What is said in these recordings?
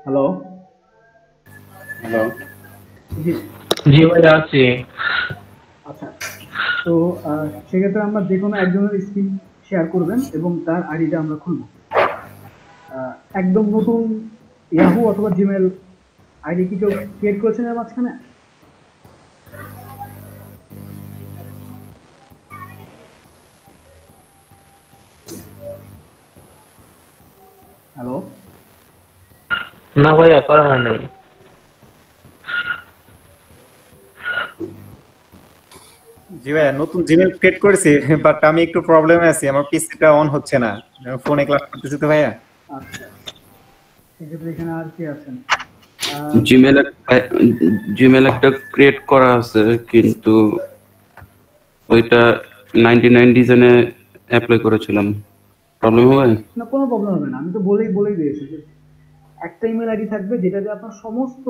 Hello. Hello. জি। জি ভাই আছি। আচ্ছা, তো সেক্ষেত্রে আমরা যে কোনো একজনের স্ক্রিন শেয়ার করবেন এবং তার আইডিটা আমরা খুলব। একদম নতুন ইয়াহু অথবা জিমেল আইডি কি কেউ ক্রিয়েট করেছেন এর মাঝখানে? হ্যালো। না ভাইয়া করা হয় নাই। জি ভাইয়া, নতুন জিমেল ক্রিয়েট করেছি, বাট আমি একটু প্রবলেমে আছি, আমার পিসিটা অন হচ্ছে না। ফোনে ক্লাস করতেছি তো ভাইয়া। আচ্ছা, সেক্ষেত্রে এখানে আর কি আছেন? জিমেল জিমেল একটা ক্রিয়েট করা আছে, কিন্তু ওইটা 99 ডিজাইনে অ্যাপ্লাই করেছিলাম। প্রবলেম হবে? না, কোনো প্রবলেম হবে না, আমি তো বলেই দিয়েছি যে একটা ইমেল আইডি থাকবে যেটা দিয়ে আপনার সমস্ত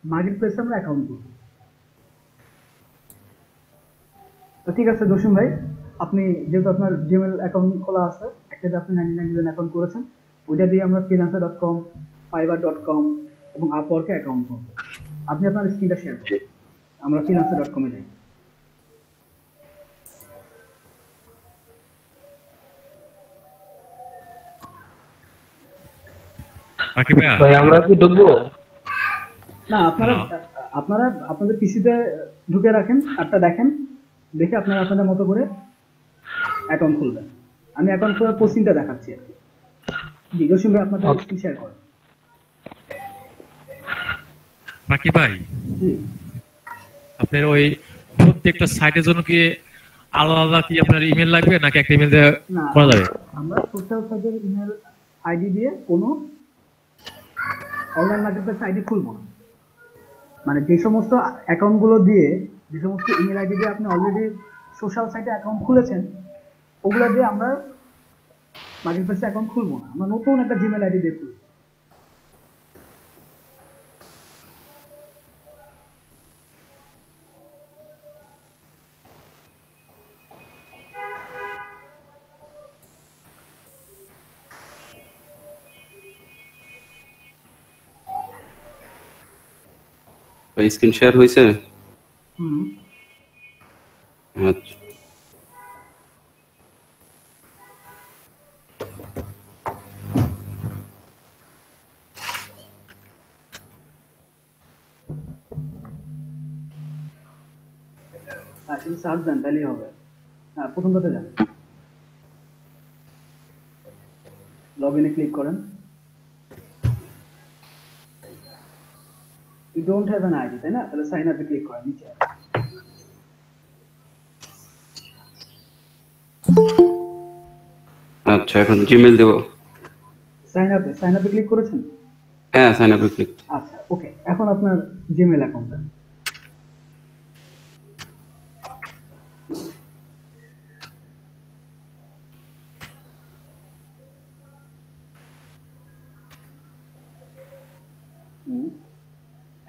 মার্কেট প্লেসে আমরা অ্যাকাউন্ট করব। তো ঠিক আছে জসিম ভাই, আপনি যেহেতু আপনার জিমেল অ্যাকাউন্ট খোলা আছে, একটা যে আপনি 99 অ্যাকাউন্ট করেছেন, ওইটা দিয়ে আমরা freelancer.com, fiverr.com এবং আপওয়ার্কে অ্যাকাউন্ট করবো। আপনি আপনার স্ক্রিনটা শেয়ার করুন, আমরা freelancer.com এ যাই। বাকি ভাইয়া ভাই আমরা কি ঢুকবো? না, আপনারা আপনারা আপনাদের পিসিতে ঢুকে রাখেন, আরটা দেখেন, দেখে আপনারা আপনাদের মতো করে অ্যাকাউন্ট খুলবেন। আমি অ্যাকাউন্ট খোলার প্রসিংটা দেখাচ্ছি আর কি। জি জসিম ভাই, আপনাদের স্ক্রিন শেয়ার করেন। বাকি ভাই, জি। আপনার ওই প্রত্যেকটা সাইটের জন্য কি আলাদা আলাদা কি আপনার ইমেল লাগবে নাকি একটা ইমেল দিয়ে না, করা যাবে? আমরা সোশ্যাল সাইটের ইমেল আইডি দিয়ে কোনো অনলাইন মার্কেটপ্লেস আইডি খুলবো না। মানে যে সমস্ত অ্যাকাউন্টগুলো দিয়ে, যে সমস্ত ইমেল আইডি দিয়ে আপনি অলরেডি সোশ্যাল সাইটে অ্যাকাউন্ট খুলেছেন, ওগুলো দিয়ে আমরা মার্কেটপ্লেসে অ্যাকাউন্ট খুলবো না, আমরা নতুন একটা জিমেল আইডি দিয়ে খুলবো। স্ক্রিন শেয়ার হয়েছে? হুম। আচ্ছা, হ্যাঁ, শুধু সার্চ দেন তাহলেই হবে। হ্যাঁ, প্রথমটাতে যান, লগ ইনে ক্লিক করেন। You don't have an ID, তাই না? তাহলে সাইন আপে ক্লিক করেন নিচে। আচ্ছা, এখন জিমেল দেবো। সাইন আপে ক্লিক করেছেন? হ্যাঁ, সাইন আপে ক্লিক। আচ্ছা, ওকে, এখন আপনার জিমেল অ্যাকাউন্ট দেন।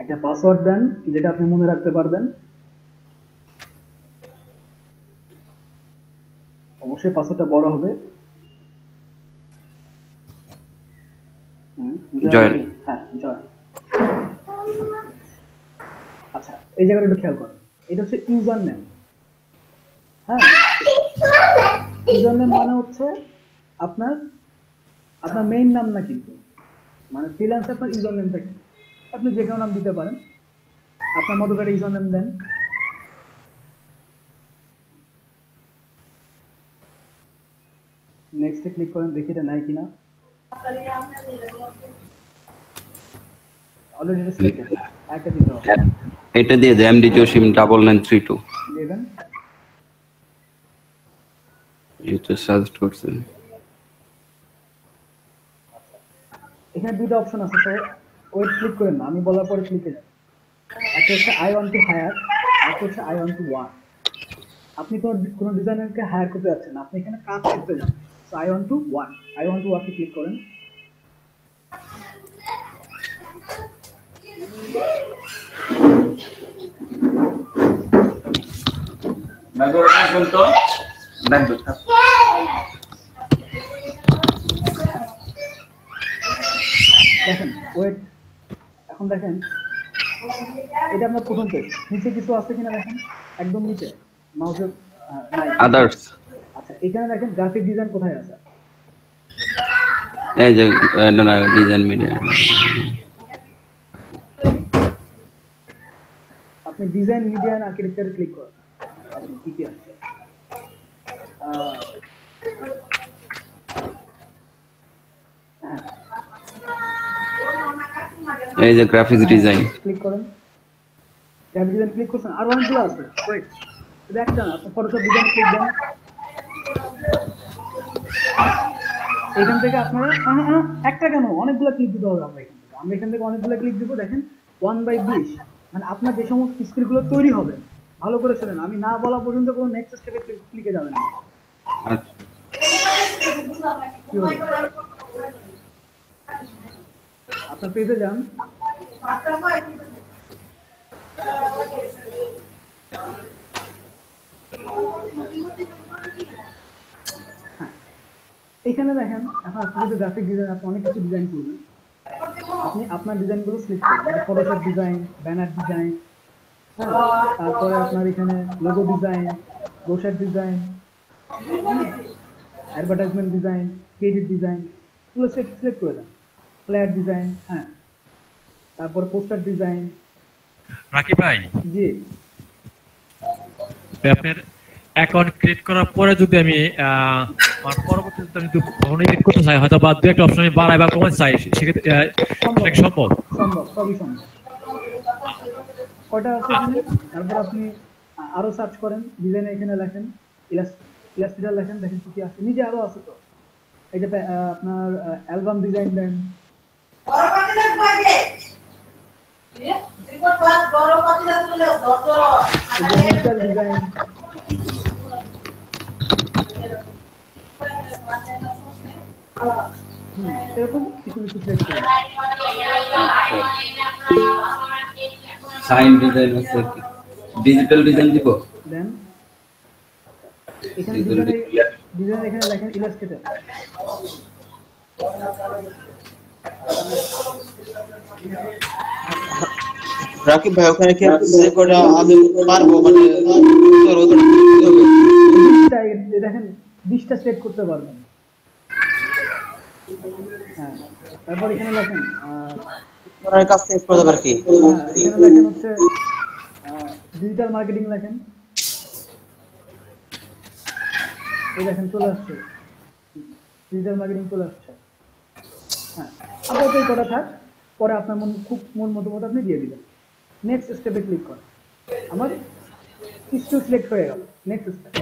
একটা পাসওয়ার্ড দেন যেটা আপনি মনে রাখতে পারবেন। অবশ্যই পাসওয়ার্ডটা বড় হবে। জয়েন। হ্যাঁ, জয়েন। আচ্ছা, এই জায়গাটা একটু খেয়াল করেন, এটা হচ্ছে ইউজার নেম। হ্যাঁ, ইউজার নেম মানে হচ্ছে আপনার আপনার মেইন নাম না, কিন্তু মানে ফ্রিল্যান্সে আপনার ইউজার নেমটা কি, আপনি যে কোনো নাম দিতে পারেন, আপনার মতো করে ইউজার নেম দেন। নেক্সটে ক্লিক করেন, দেখি এটা নাই কিনা। অলরেডি এটা সিলেক্টেড, একটা দিতে হবে। এটা দিয়ে দে, এমডি জসিম 9932 দেবেন। এটা সাজেস্ট করছেন। এখানে দুটো অপশন আছে, তো ওয়েট ক্লিক করেন না, আমি বলার পরে ক্লিকে যান। একটা হচ্ছে আই ওয়ান্ট টু হায়ার, একটা হচ্ছে আই ওয়ান্ট টু ওয়ার্ক। আপনি কোনো ডিজাইনারকে হায়ার করতে যাচ্ছেন না, আপনি এখানে কাজ করতে যান। So I want to work, I want to ওয়ার্কে ক্লিক করেন। দেখেন ওয়েট, এখন দেখেন এটা আপনার প্রথম পেজ, নিচে কিছু আছে কিনা দেখেন, একদম নিচে মাউসের নাই। আদার্স, আচ্ছা এখানে দেখেন গ্রাফিক ডিজাইন কোথায় আছে? এই যে ডিজাইন মিডিয়া। আপনি ডিজাইন মিডিয়া এন্ড আর্কিটেকচারে ক্লিক করেন, আপনি কি কি আছে আহ, এই যে গ্রাফিক্স ডিজাইন। ক্লিক করেন, গ্রাফিক ডিজাইন ক্লিক করছেন, আর অনেকগুলো আছে। ওয়েট, এটা একটা না, আপনি ফটোশপ ডিজাইন ক্লিক দেন। এখান থেকে আপনারা একটা কেন অনেকগুলো ক্লিক দিতে হবে। আমরা এখান থেকে অনেকগুলো ক্লিক দিব। দেখেন 1/20, মানে আপনার যে সমস্ত স্কিলগুলো তৈরি হবে, ভালো করে শোনেন, আমি না বলা পর্যন্ত কোনো নেক্সট স্টেপে ক্লিকে যাবেন না। আচ্ছা, কি হবে? আপনার পেজে যান, এখানে দেখেন এখন আপনি যদি গ্রাফিক ডিজাইন, আপনি অনেক কিছু ডিজাইন করবেন, আপনি আপনার ডিজাইনগুলো সিলেক্ট করবেন, ফটোশপ ডিজাইন, ব্যানার ডিজাইন, তারপরে আপনার এখানে logo design, ব্রোশার design, advertisement design, creative design, এগুলো সিলেক্ট করে দেন। ফ্ল্যাট ডিজাইন, হ্যাঁ, তারপর পোস্টার ডিজাইন। রাকিব ভাই, জি, আপনার অ্যাকাউন্ট ক্রিয়েট করার পরে যদি আমি আমার পরবর্তীতে আমি যদি কখনো এডিট করতে চাই, হয়তো বা দু একটা অপশন আমি বাড়াই বা কমাতে চাই, সেক্ষেত্রে সেটা কি সম্ভব? সম্ভব, সবই সম্ভব। কয়টা আছে এখানে, তারপর আপনি আরো সার্চ করেন, ডিজাইনে এখানে লেখেন ইলাস্ট্রেটর লেখেন, দেখেন কি কি আছে, নিজে আরো আছে তো। এই যে আপনার অ্যালবাম ডিজাইন দেন, ডিজাইন, এরকম কিছু কিছু সিলেক্ট করেন। সাইন ডিজাইন আছে, ডিজিটাল ডিজাইন দিব। দেন এখানে Digital ডিজাইন এখানে লেখেন ইলাস্ট্রেটর। রাকিব ভাই ওখানে কি সেভ করে আমি পারবো, মানে তোর ওটা হবে? দেখেন 20টা সেট করতে পারবেন। হ্যাঁ, তারপর এখানে লেখেন ওনার কাছ থেকে করে দেবার কি? এখানে লেখেন হচ্ছে ডিজিটাল মার্কেটিং লেখেন, এই দেখেন চলে আসছে, ডিজিটাল মার্কেটিং চলে আসছে। হ্যাঁ, আপাতত এই কটা থাক, পরে আপনার মন মতো আপনি দিয়ে দিবেন। নেক্সট স্টেপে ক্লিক করেন, আমার কিছু সিলেক্ট হয়ে গেল। নেক্সট স্টেপ,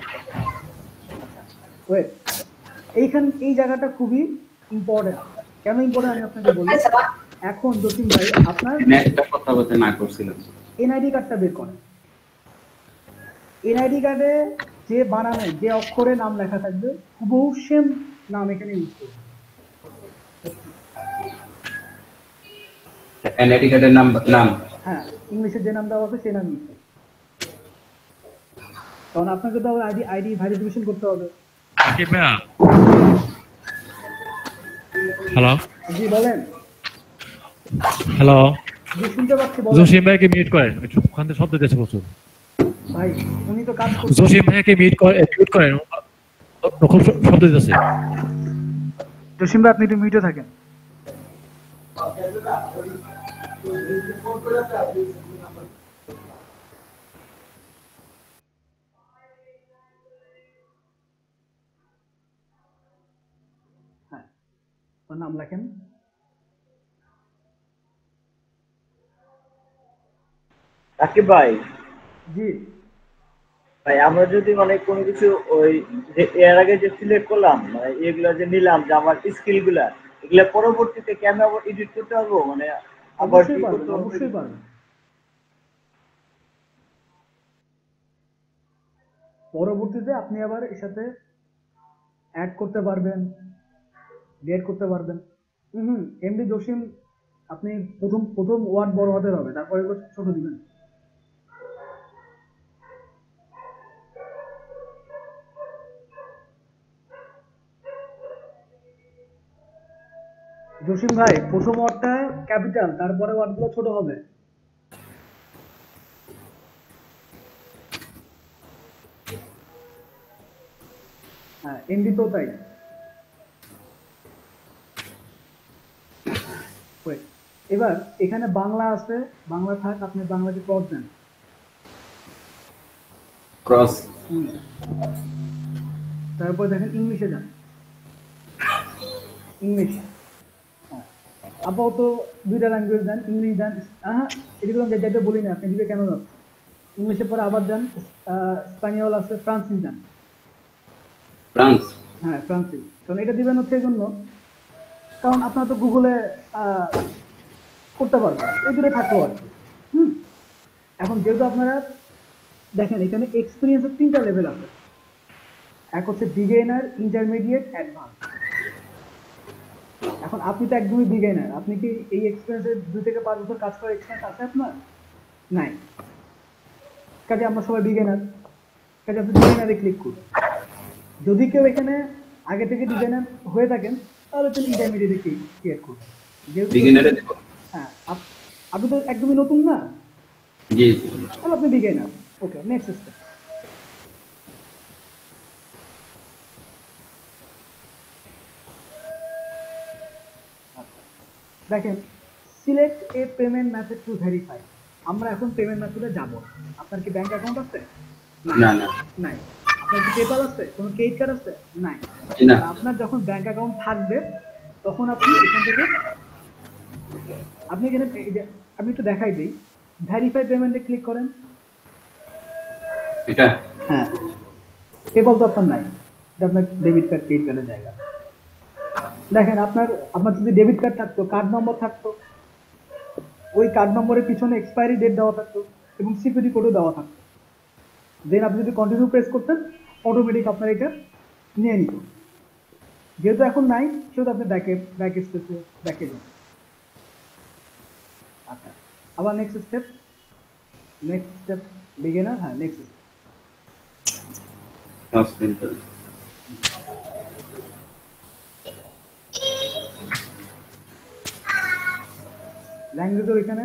ওয়েট, এই জায়গাটা খুবই ইম্পর্টেন্ট। কেন ইম্পর্টেন্ট আমি আপনাকে বলি। এখন জসিম ভাই আপনার একটা কথা বলতে না করছিলাম, এনআইডি কার্ডটা বের করেন। এনআইডি কার্ডে যে বানানে, যে অক্ষরে নাম লেখা থাকবে, হুবহু সেম নাম এখানে ইউজ করবেন। এনআইডি কার্ডের নাম হ্যাঁ, ইংলিশে যে নাম দেওয়া আছে সেই নাম ইউজ করবেন, কারণ আপনাকে তো আইডি ভেরিফিকেশন করতে হবে। রাকিব ভাই, হ্যালো জি বলেন। হ্যালো, জি শুনতে পাচ্ছি, বলেন। জসিম ভাইকে মিউট করেন, একটু ওখান থেকে শব্দ দিয়েছে প্রচুর। ভাই উনি তো কাজ করছেন। জসিম ভাইকে মিউট করেন, খুব শব্দ দিতেছে। জসিম ভাই আপনি একটু মিউটে থাকেন। হ্যাঁ, ওর নাম লেখেন। রাকিব ভাই, জি, ভাই আমরা যদি মানে কোনো কিছু ওই যে এর আগে যে সিলেক্ট করলাম, মানে এগুলা যে নিলাম যে আমার স্কিল গুলা, এগুলা পরবর্তীতে কি আমি আবার এডিট করতে পারবো? মানে আবার অবশ্যই কি পারবেন, করতে হবে? অবশ্যই পারবেন। পরবর্তীতে আপনি আবার এর সাথে অ্যাড করতে পারবেন, ডিলিট করতে পারবেন। এমডি জসিম, আপনি প্রথম ওয়ার্ড বড় হাতের হবে, তারপরে এগুলো ছোট দিবেন। জসিম ভাই প্রথম ওয়ার্ডটা ক্যাপিটাল, তারপরে ওয়ার্ডগুলো ছোট হবে। হ্যাঁ, এমডি তো তাই। Wait, এবার এখানে বাংলা আছে, বাংলা থাক, আপনি বাংলাকে ক্রস দেন। ক্রস। তারপর দেখেন ইংলিশে যান, ইংলিশ। আপাতত দুইটা ল্যাঙ্গুয়েজ দেন, ইংলিশ দেন। এগুলো যেটা বলি না, আপনি দিবে কেন যাচ্ছে। ইংলিশের পরে আবার যান, স্পানিওল আছে, ফ্রান্সিস যান। ফ্রান্স। হ্যাঁ, ফ্রান্সিস। কারণ এটা দিবেন হচ্ছে এই জন্য, কারণ আপনারা তো গুগলে করতে পারবেন, এই দূরে থাকলেও আর কি। এখন যেহেতু আপনারা দেখেন এখানে এক্সপিরিয়েন্সের 3টা লেভেল আছে। এক হচ্ছে বিগিনার, ইন্টারমিডিয়েট, অ্যাডভান্স। এখন আপনি তো একদমই বিগিনার, আপনি কি এই এক্সপিরিয়েন্সে 2 থেকে 5 বছর কাজ করার এক্সপিরিয়েন্স আছে আপনার? নাই। কাজে আমরা সবাই বিগিনার, কাজে আপনি বিগিনারে ক্লিক করুন। যদি কেউ এখানে আগে থেকে ডিজাইনার হয়ে থাকেন তাহলে তুমি ইন্টারমিডিয়েটে ক্রিয়েট করুন। যেহেতু বিগিনারে দেব। হ্যাঁ, আপনি তো একদমই নতুন না, জি। তাহলে আপনি বিগিনার। ওকে, নেক্সট স্টেপ। দেখেন, select A payment method to verify. আমরা এখন পেমেন্ট মেথডে যাব। আপনার কি ব্যাংক অ্যাকাউন্ট আছে? না না। নাই। আপনার কি পেপাল আছে? কোনো ক্রেডিট কার্ড আছে? নাই। না। আপনার যখন ব্যাংক অ্যাকাউন্ট থাকবে তখন আপনি এখান থেকে আপনি এখানে আমি একটু দেখাই দিই, ভেরিফাই পেমেন্টে ক্লিক করেন। এটা হ্যাঁ, পেপাল তো আপনার নাই, এটা আপনার ডেবিট কার্ড, ক্রেডিট কার্ডের জায়গা। দেখেন আপনার যদি ডেবিট কার্ড থাকতো, কার্ড নম্বর থাকতো, ওই কার্ড নম্বরের পিছনে এক্সপায়ারি ডেট দেওয়া থাকতো এবং সিকিউরিটি কোডও দেওয়া থাকতো। দেন আপনি যদি কন্টিনিউ প্রেস করতেন, অটোমেটিক আপনার এটা নিয়ে নিত। যেহেতু এখন নাই, সেহেতু আপনি ব্যাক স্পেসে ব্যাকে যান। আচ্ছা, আবার নেক্সট স্টেপ বিগিনার। হ্যাঁ, নেক্সট স্টেপ হসপিটাল। ল্যাঙ্গুয়েজও এখানে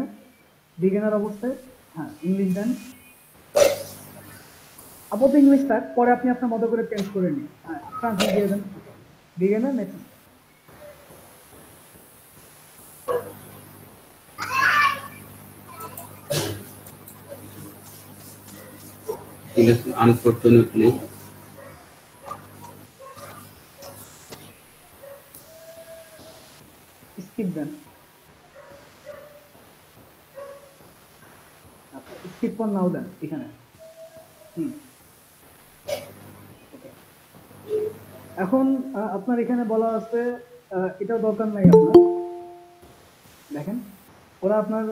বিগিনার অবস্থায়। হ্যাঁ, ইংলিশ দেন। আপাতত ইংলিশ থাক, পরে আপনি আপনার মতো করে চেঞ্জ করে নিন। হ্যাঁ, ফ্রান্সিস দিয়ে দেন। Beginner, next. আনফরচুনেটলি স্কিপ দেন। স্কিপ ফর নাও দেন এখানে। এখন আপনার এখানে বলা আছে, এটাও দরকার নাই আপনার। দেখেন, ওরা আপনার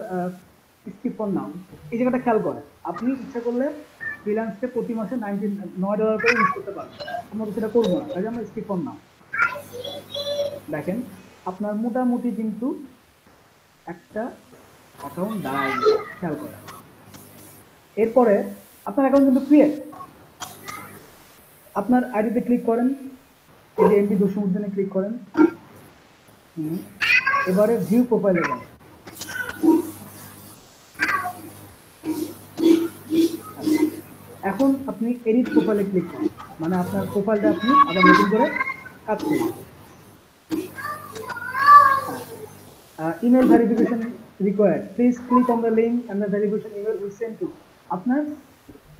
স্কিপ ফর নাও এই জায়গাটা খেয়াল করে। আপনি ইচ্ছা করলে ফ্রিল্যান্সকে প্রতি মাসে $9 করে ইউজ করতে পারবেন। আমরা তো সেটা করবো না, তাই আমরা স্কিপ ফর নাও। দেখেন, আপনার মোটামুটি কিন্তু একটা অ্যাকাউন্ট দাঁড়ায়, খেয়াল করে। এরপরে আপনার অ্যাকাউন্ট কিন্তু ক্রিয়েট। আপনার আইডিতে ক্লিক করেন, এই যে এমডি জসিমউদ্দিনে ক্লিক করেন। এবারে ভিউ প্রোফাইলে যান। এখন আপনি এডিট প্রোফাইলে ক্লিক করেন, মানে আপনার প্রোফাইলটা আপনি আবার নতুন করে কাজ করবেন। Email verification required, please click on the link and the verification email will send to. আপনার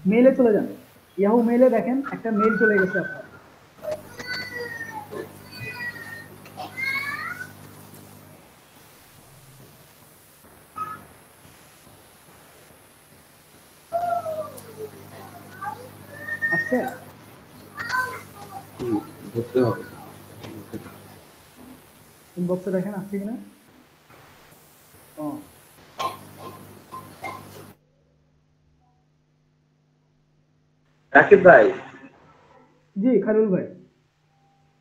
মেইলে চলে যান, ইয়াহু মেইলে দেখেন একটা মেইল চলে গেছে আপনার। আসছে? ধরতে হবে। ইনবক্সে দেখেন আসছে কিনা। ও, রাকিব ভাই, জি খালিল ভাই।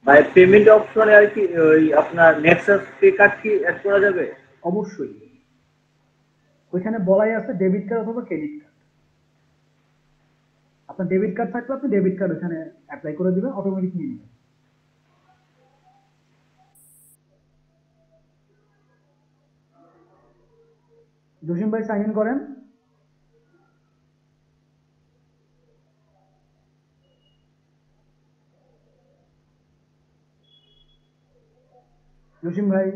ভাই পেমেন্ট অপশনে আর কি ওই আপনার নেক্সাস পে কার্ড কি অ্যাড করা যাবে? অবশ্যই, ওইখানে বলাই আছে ডেবিট কার্ড অথবা ক্রেডিট কার্ড। আপনার ডেবিট কার্ড থাকলে আপনি ডেবিট কার্ড ওখানে অ্যাপ্লাই করে দিবেন, অটোমেটিক নিয়ে নেবেন। জসিম ভাই সাইন ইন করেন। জসিম ভাই,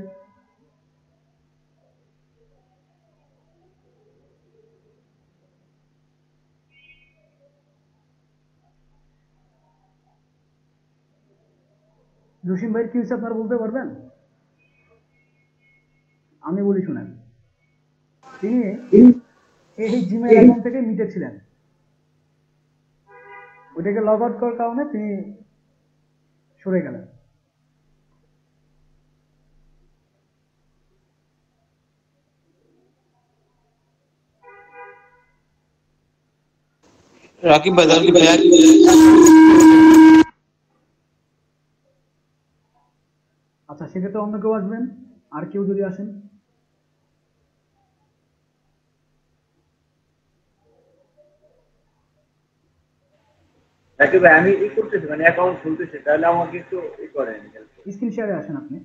জসিম ভাই কি হচ্ছে আপনারা বলতে পারবেন? আমি বলি শুনেন, তিনি এই জিমেল অ্যাকাউন্ট থেকে মিটে ছিলেন, ওইটাকে লগ আউট করার কারণে তিনি সরে গেলেন। রাকিব ভাই তাহলে কি ভাইয়া আচ্ছা, সেক্ষেত্রে অন্য কেউ আসবেন, আর কেউ যদি আসেন। রাকিব ভাই আমি করতেছি, মানে অ্যাকাউন্ট খুলতেছি, তাহলে আমাকে একটু করেন। স্ক্রিন শেয়ারে আসেন আপনি।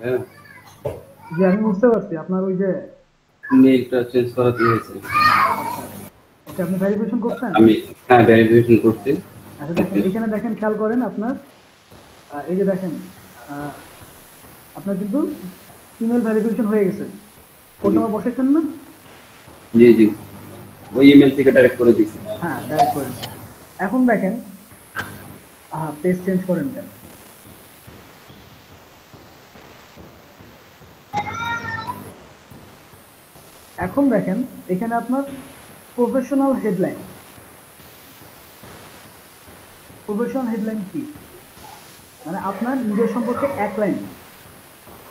হ্যাঁ, যে আমি বুঝতে পারছি আপনার ওই যে মেইলটা চেঞ্জ করা দিয়েছে। ওকে, আপনি ভেরিফিকেশন করছেন? আমি হ্যাঁ ভেরিফিকেশন করছি। আচ্ছা দেখেন, এখানে দেখেন, খেয়াল করেন আপনার এই যে দেখেন আপনার কিন্তু ইমেল ভেরিফিকেশন হয়ে গেছে। কোড নাম্বার বসাইছেন না? জি জি, ওই ইমেল থেকে ডাইরেক্ট করে দিচ্ছি। হ্যাঁ, ডাইরেক্ট করেন। এখন দেখেন পেজ চেঞ্জ করেন কেন? এখন দেখেন এখানে আপনার প্রফেশনাল হেডলাইন। প্রফেশনাল হেডলাইন কি? মানে আপনার নিজের সম্পর্কে এক লাইন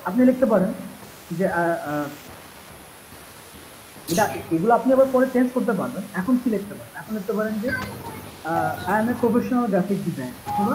আপনি লিখতে পারেন যে এগুলো আপনি আবার পরে চেঞ্জ করতে পারবেন। এখন কি লিখতে পারেন? এখন লিখতে পারেন যে I am a professional graphic design, অথবা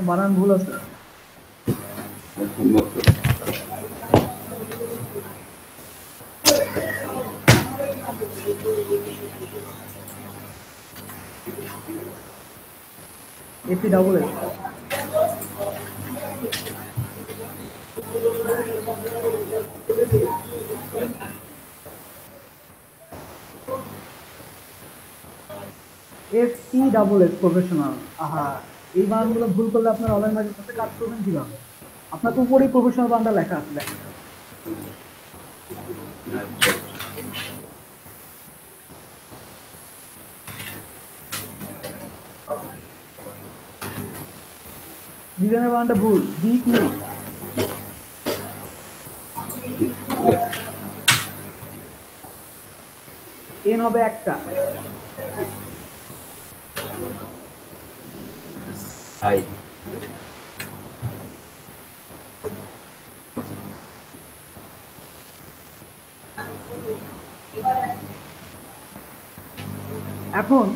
বানান ভুল আছে। AP double S, F E double S professional. আহা, এই বানানগুলো ভুল করলে আপনার অনলাইন মার্কেটের সাথে কাজ করবেন কিভাবে? আপনার তো উপরেই প্রফেশনাল বানানটা লেখা আছে, দেখেন। ডিজাইনের বানানটা ভুল, ডি কি এন হবে একটা। হাই এখন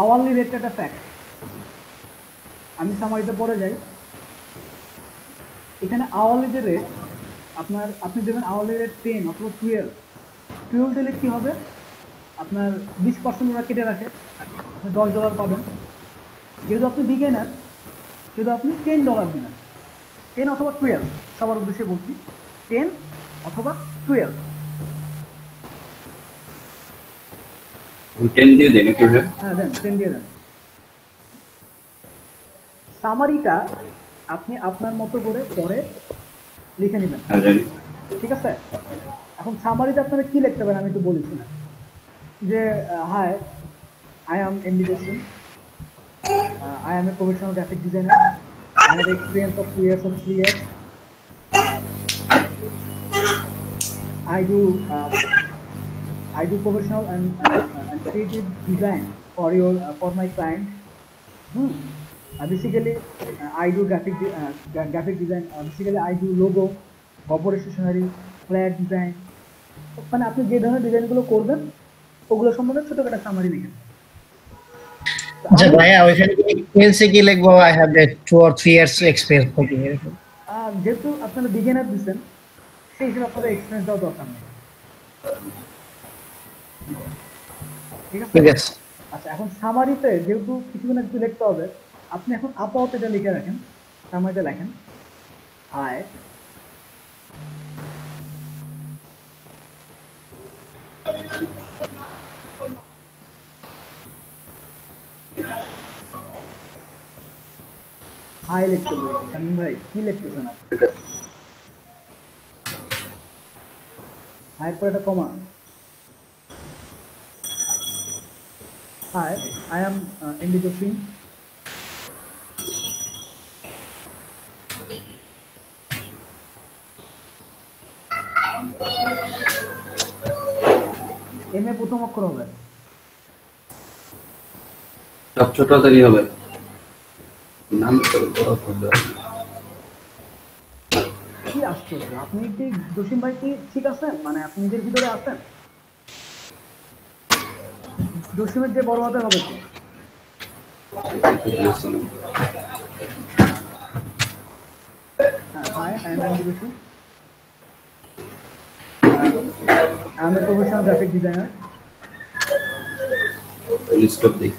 আওয়ারলি রেটটা একটা ফ্যাক্ট, আমি সামারিতে পরে যাই। এখানে আওয়ারলি যে রেট আপনার, আপনি দেবেন আওয়ারলি রেট 10 অথবা 12 দিলে কি হবে? আপনার 20% ওরা কেটে রাখে, আপনি $10 পাবেন। যেহেতু আপনি বিগিনার, সেহেতু আপনি $10 দিবেন। 10 অথবা 12, সবার উদ্দেশ্যে বলছি, 10 অথবা 12। 10 দিয়ে দেন একটু। হ্যাঁ দেন, 10 দিয়ে দেন। সামারিটা আপনি আপনার মতো করে পরে লিখে নেবেন, হ্যাঁ জানি। ঠিক আছে? এখন সামারিতে আপনারা কি লিখতে পারেন আমি তো বলেছি না, যে hi, I am MD Jasim, I am a professional graphic designer. I have experience of 2 years or 3 years. I do professional and creative design for my client. Basically, I do graphic design. Basically, I do logo, corporate stationery, flag design. মানে আপনি যে ধরনের ডিজাইনগুলো করবেন ওগুলো সম্বন্ধে ছোট একটা সামারি লিখেন। আচ্ছা ভাইয়া ওইখানে এক্সপেরিয়েন্সে কি লিখবো? I have that 2 or 3 years experience নাকি এরকম? যেহেতু আপনারা বিগিনার দিচ্ছেন সেই হিসেবে আপনাদের এক্সপিরিয়েন্স দেওয়া দরকার নেই, ঠিক আছে? ঠিক আছে। আচ্ছা, এখন সামারিতে যেহেতু কিছু না কিছু লিখতে হবে, আপনি এখন আপাতত এটা লিখে রাখেন, সামারিতে লেখেন হাই, হাই লিখতে বলছি। শামীম ভাই কি লিখতেছেন আপনি? হাই পরে একটা comma. Hi, I am MD Jasim, M এ প্রথম অক্ষর হবে, সব ছোট হাতেরই হবে। নাম তো বড় করতে হবে। কি আশ্চর্য, আপনি কি জসিম ভাই কি ঠিক আছেন? মানে আপনি নিজের ভিতরে আছেন? জসিমের যে বড় হাতের হবে তো। Hi, I am MD Jasim, I am a professional graphic designer. List of দিই।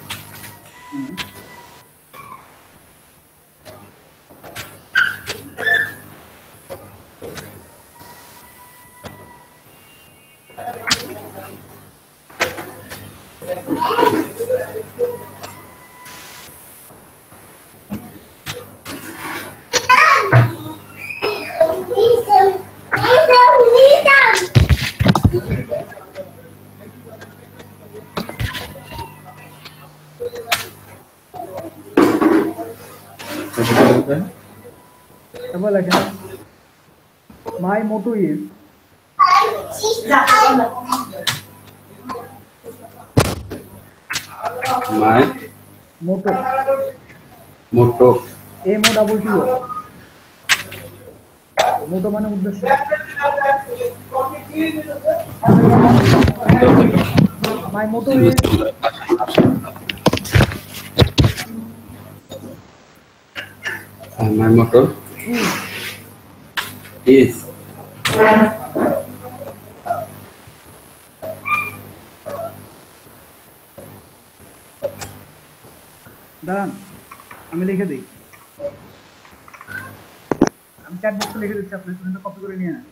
তারপর লেখেন মাই motto is, my Moto, Moto, MOTTO, মোটো মানে উদ্দেশ্য। মাই motto is, my motto is দাঁড়ান আমি লিখে দিই, আমি চ্যাট বক্সে লিখে দিচ্ছি, আপনি স্টুডেন্টটা কপি করে নিয়ে নেন।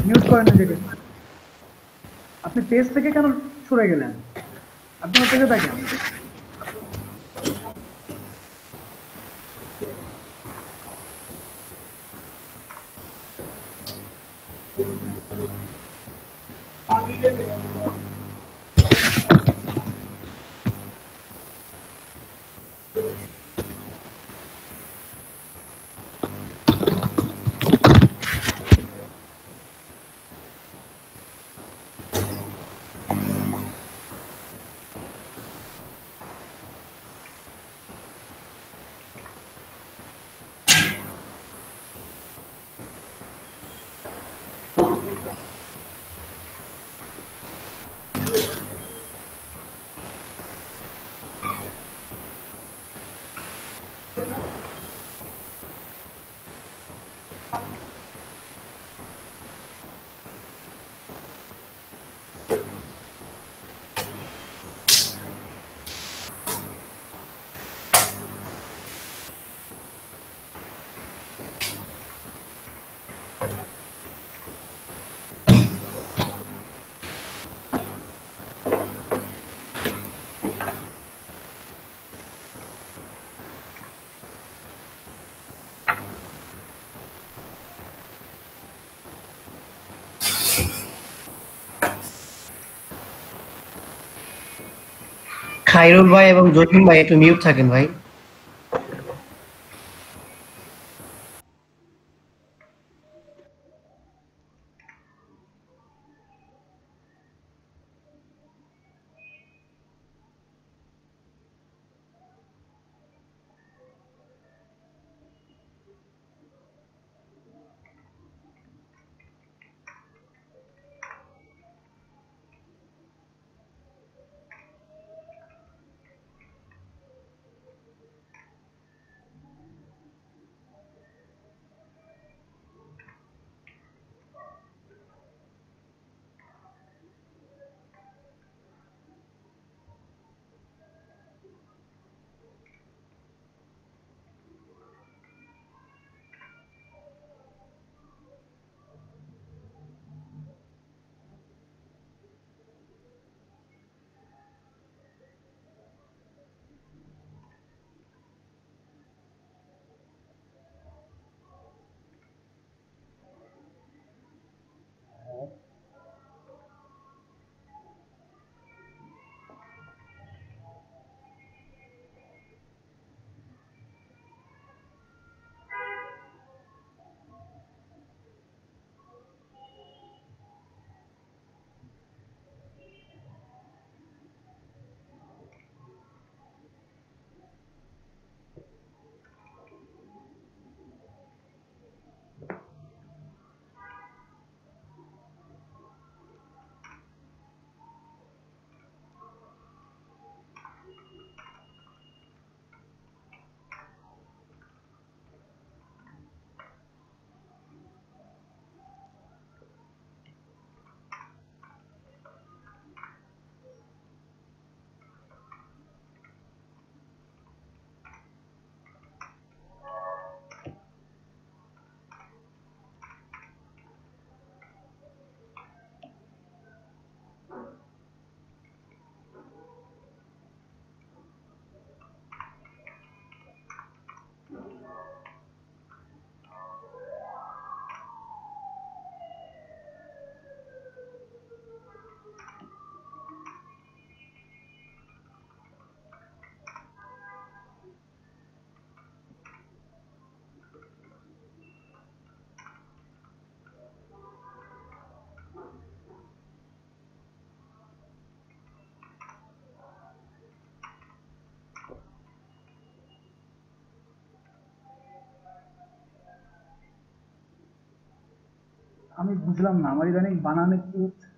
মিউট করেন নিজেকে। আপনি পেজ থেকে কেন সরে গেলেন? আপনি আমার পেজে থাকেন। খাইরুল ভাই এবং জসিম ভাই একটু মিউট থাকেন ভাই। আমি বুঝলাম না আমার ইদানিং বানানে কি হচ্ছে।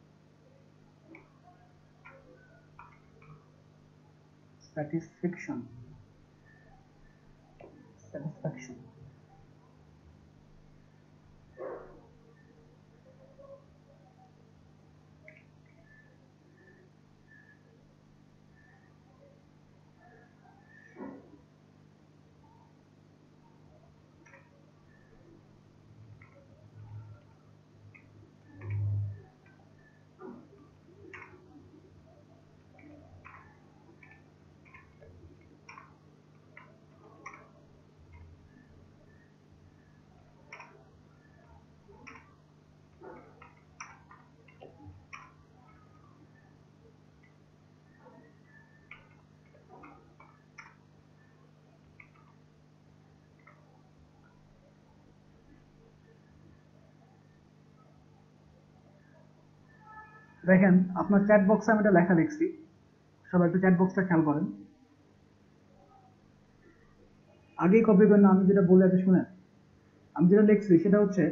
Satisfaction, satisfaction. দেখেন আপনার চ্যাট বক্সে আমি একটা লেখা লিখছি, সবাই একটু চ্যাট বক্সটা খেয়াল করেন। আগেই কপি করেন না, আমি যেটা বলে আছি শুনেন। আমি যেটা লিখছি সেটা হচ্ছে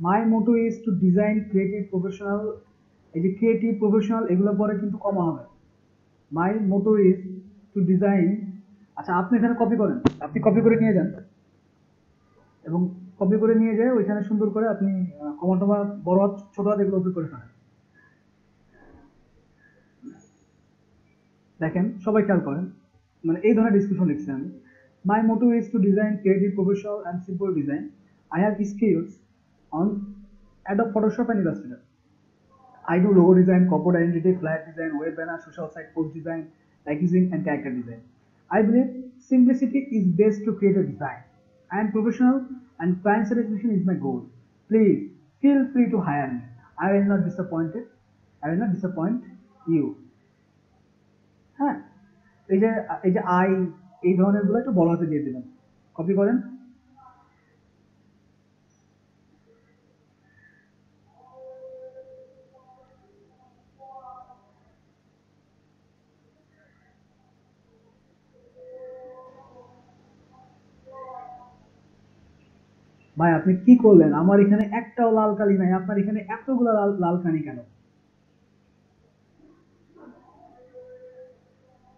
my motto is to design creative professional. এই যে ক্রিয়েটিভ প্রফেশনাল এগুলো পরে কিন্তু কমা হবে। My motto is to design. আচ্ছা আপনি এখানে কপি করেন, আপনি কপি করে নিয়ে যান এবং কপি করে নিয়ে যায় ওইখানে সুন্দর করে আপনি কমা টমা বড় হাত ছোট হাত এগুলো কপি করে ফেলেন। দেখেন সবাই খেয়াল করেন, মানে এই ধরনের ডিসক্রিপশন লিখছি আমি। My motto is to design creative professional and simple design. I have skills on Adobe Photoshop and Illustrator. I do logo design, corporate identity, flyer design, web banner, social site post design, packaging, and character design. I believe simplicity is best to create a design. I am professional and client satisfaction is my goal. Please feel free to hire me. I will not disappoint you. হ্যাঁ, এই যে I এই ধরনের গুলো একটু বড় হাতে দিয়ে দিবেন, কপি করেন। ভাই আপনি কি করলেন? আমার এখানে একটাও লাল কালি নাই, আপনার এখানে এতগুলো লাল লাল কালি কেন?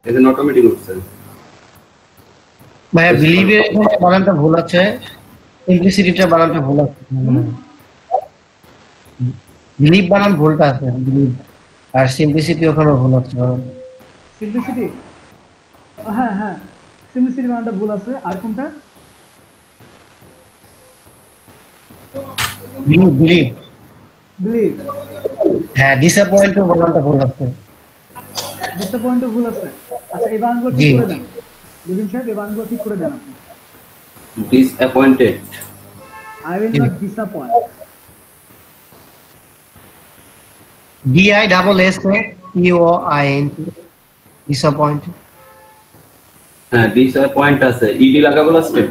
এটা অটোমেটিক হচ্ছে। ভাইয়া বিলিভের এখানে বানানটা ভুল আছে, সিম্পলিসিটিটা বানানটা ভুল আছে। বিলিভ বানান ভুলটা আছে, বিলিভ, আর সিম্পলিসিটি ওখানে ভুল আছে। সিম্পলিসিটি, হ্যাঁ হ্যাঁ, সিম্পলিসিটি বানানটা ভুল আছে। আর কোনটা? বিলিভ, বিলিভ, বিলিভ, হ্যাঁ। ডিসঅ্যাপয়েন্ট বানানটা ভুল আছে। ডিসঅ্যাপয়েন্টও ভুল আছে। আচ্ছা এই বানানগুলো ঠিক করে দেন লিভিন সাহেব, এই বানানগুলো ঠিক করে দেন আপনি। Disappointed, I will not disappoint. DISSAPOINT, disappoint। হ্যাঁ ডিসঅ্যাপয়েন্ট আছে, ইডি লাগাবো লাস্টে।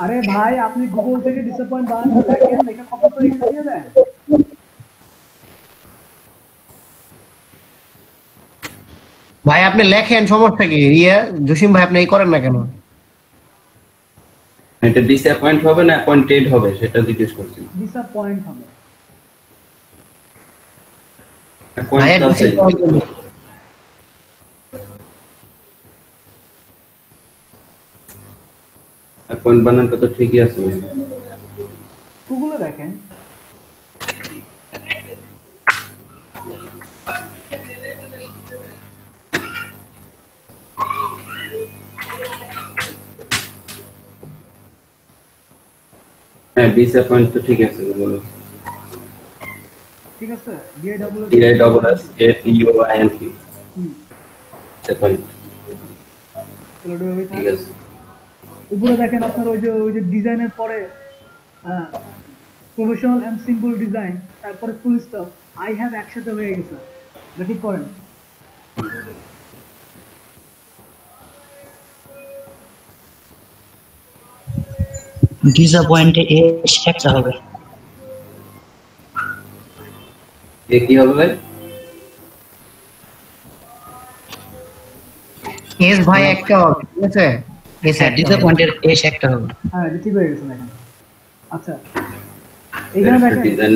আরে ভাই আপনি গুগল থেকে ডিসঅ্যাপয়েন্ট বানান দেখেন, লেখা কপি করে এখানে দিয়ে দেন। ভাই আপনি লেখেন, সমস্যা কি? রিয়া জসিম ভাই আপনি এই করেন না কেন? এটা ডিসঅ্যাপয়েন্ট হবে না অ্যাপয়েন্টেড হবে সেটা জিজ্ঞেস করছি। ডিসঅ্যাপয়েন্ট হবে। ভাইয়া অ্যাপয়েন্ট আছে, disappoint, অ্যাপয়েন্ট বানানটা তো ঠিকই আছে। গুগলে দেখেন। হ্যাঁ ডিসঅ্যাপয়েন্ট তো ঠিক আছে, বলো। ঠিক আছে, DISS DISSAPOINT, ডিসঅ্যাপয়েন্ট, ঠিক আছে। উপরে দেখেন আপনার ওই যে ডিজাইনের পরে প্রফেশনাল এন্ড সিম্পল ডিজাইন, তারপরে ফুল স্টপ, আই হ্যাভ একসাথে হয়ে গেছে। এটা ঠিক করেন। ডিসঅ্যাপয়েন্টে এস একটা হবে। এ কি হবে ভাই? এস ভাই একটা হবে, ঠিক আছে? এস হ্যাঁ ডিসঅ্যাপয়েন্টের এস একটা হবে। হ্যাঁ এটা ঠিক হয়ে গেছে দেখেন। আচ্ছা এখানে দেখেন ডিজাইন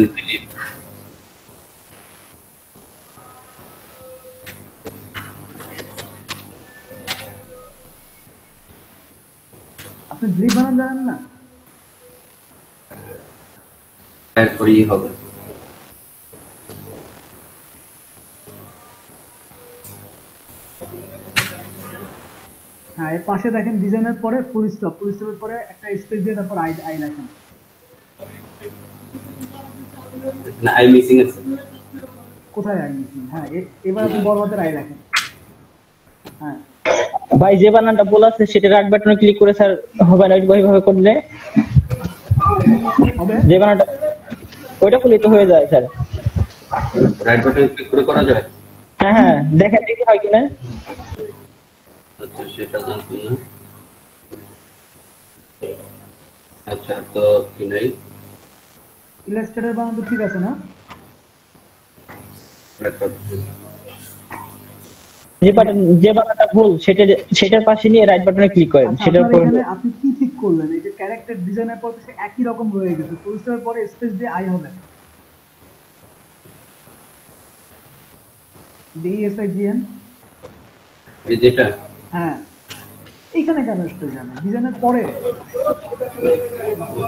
আপনি ব্লিপ বানান জানেন না? এরপরই হবে। হ্যাঁ এর পাশে দেখেন ডিজাইনের পরে ফুল স্টপ, ফুল স্টপের পরে একটা স্পেস দিয়ে তারপর আই আই লেখেন। না আই মিসিং আছে। কোথায় আই মিসিং? হ্যাঁ এবার আপনি বড় হাতের আই লেখেন। হ্যাঁ ভাই যে বানানটা ভুল আছে সেটা রাইট বাটনে ক্লিক করে স্যার হবে না, ওইভাবে করলে হবে। যে বানানটা ওইটা করলে তো হয়ে যায় স্যার। রাইট বাটন ক্লিক করে করা যায়? হ্যাঁ হ্যাঁ দেখেন দেখি হয় কিনা। আচ্ছা সেটা জানতো না। আচ্ছা তো কি নাই, ইলাস্ট্রেটর বানান তো ঠিক আছে না? যে বানানটা ভুল সেটার পাশে নিয়ে রাইট বাটনে ক্লিক করেন। আচ্ছা, সেটার আপনার পর এখানে আপনি কি ঠিক করলেন? এই যে ক্যারেক্টার ডিজাইনের পর সে একই রকম রয়ে গেছে, ফুল স্টপের পরে স্পেস দিয়ে আই হবে। DESIGN, এই যেটা হ্যাঁ এইখানে কেন স্পেস যাবে ডিজাইনের পরে?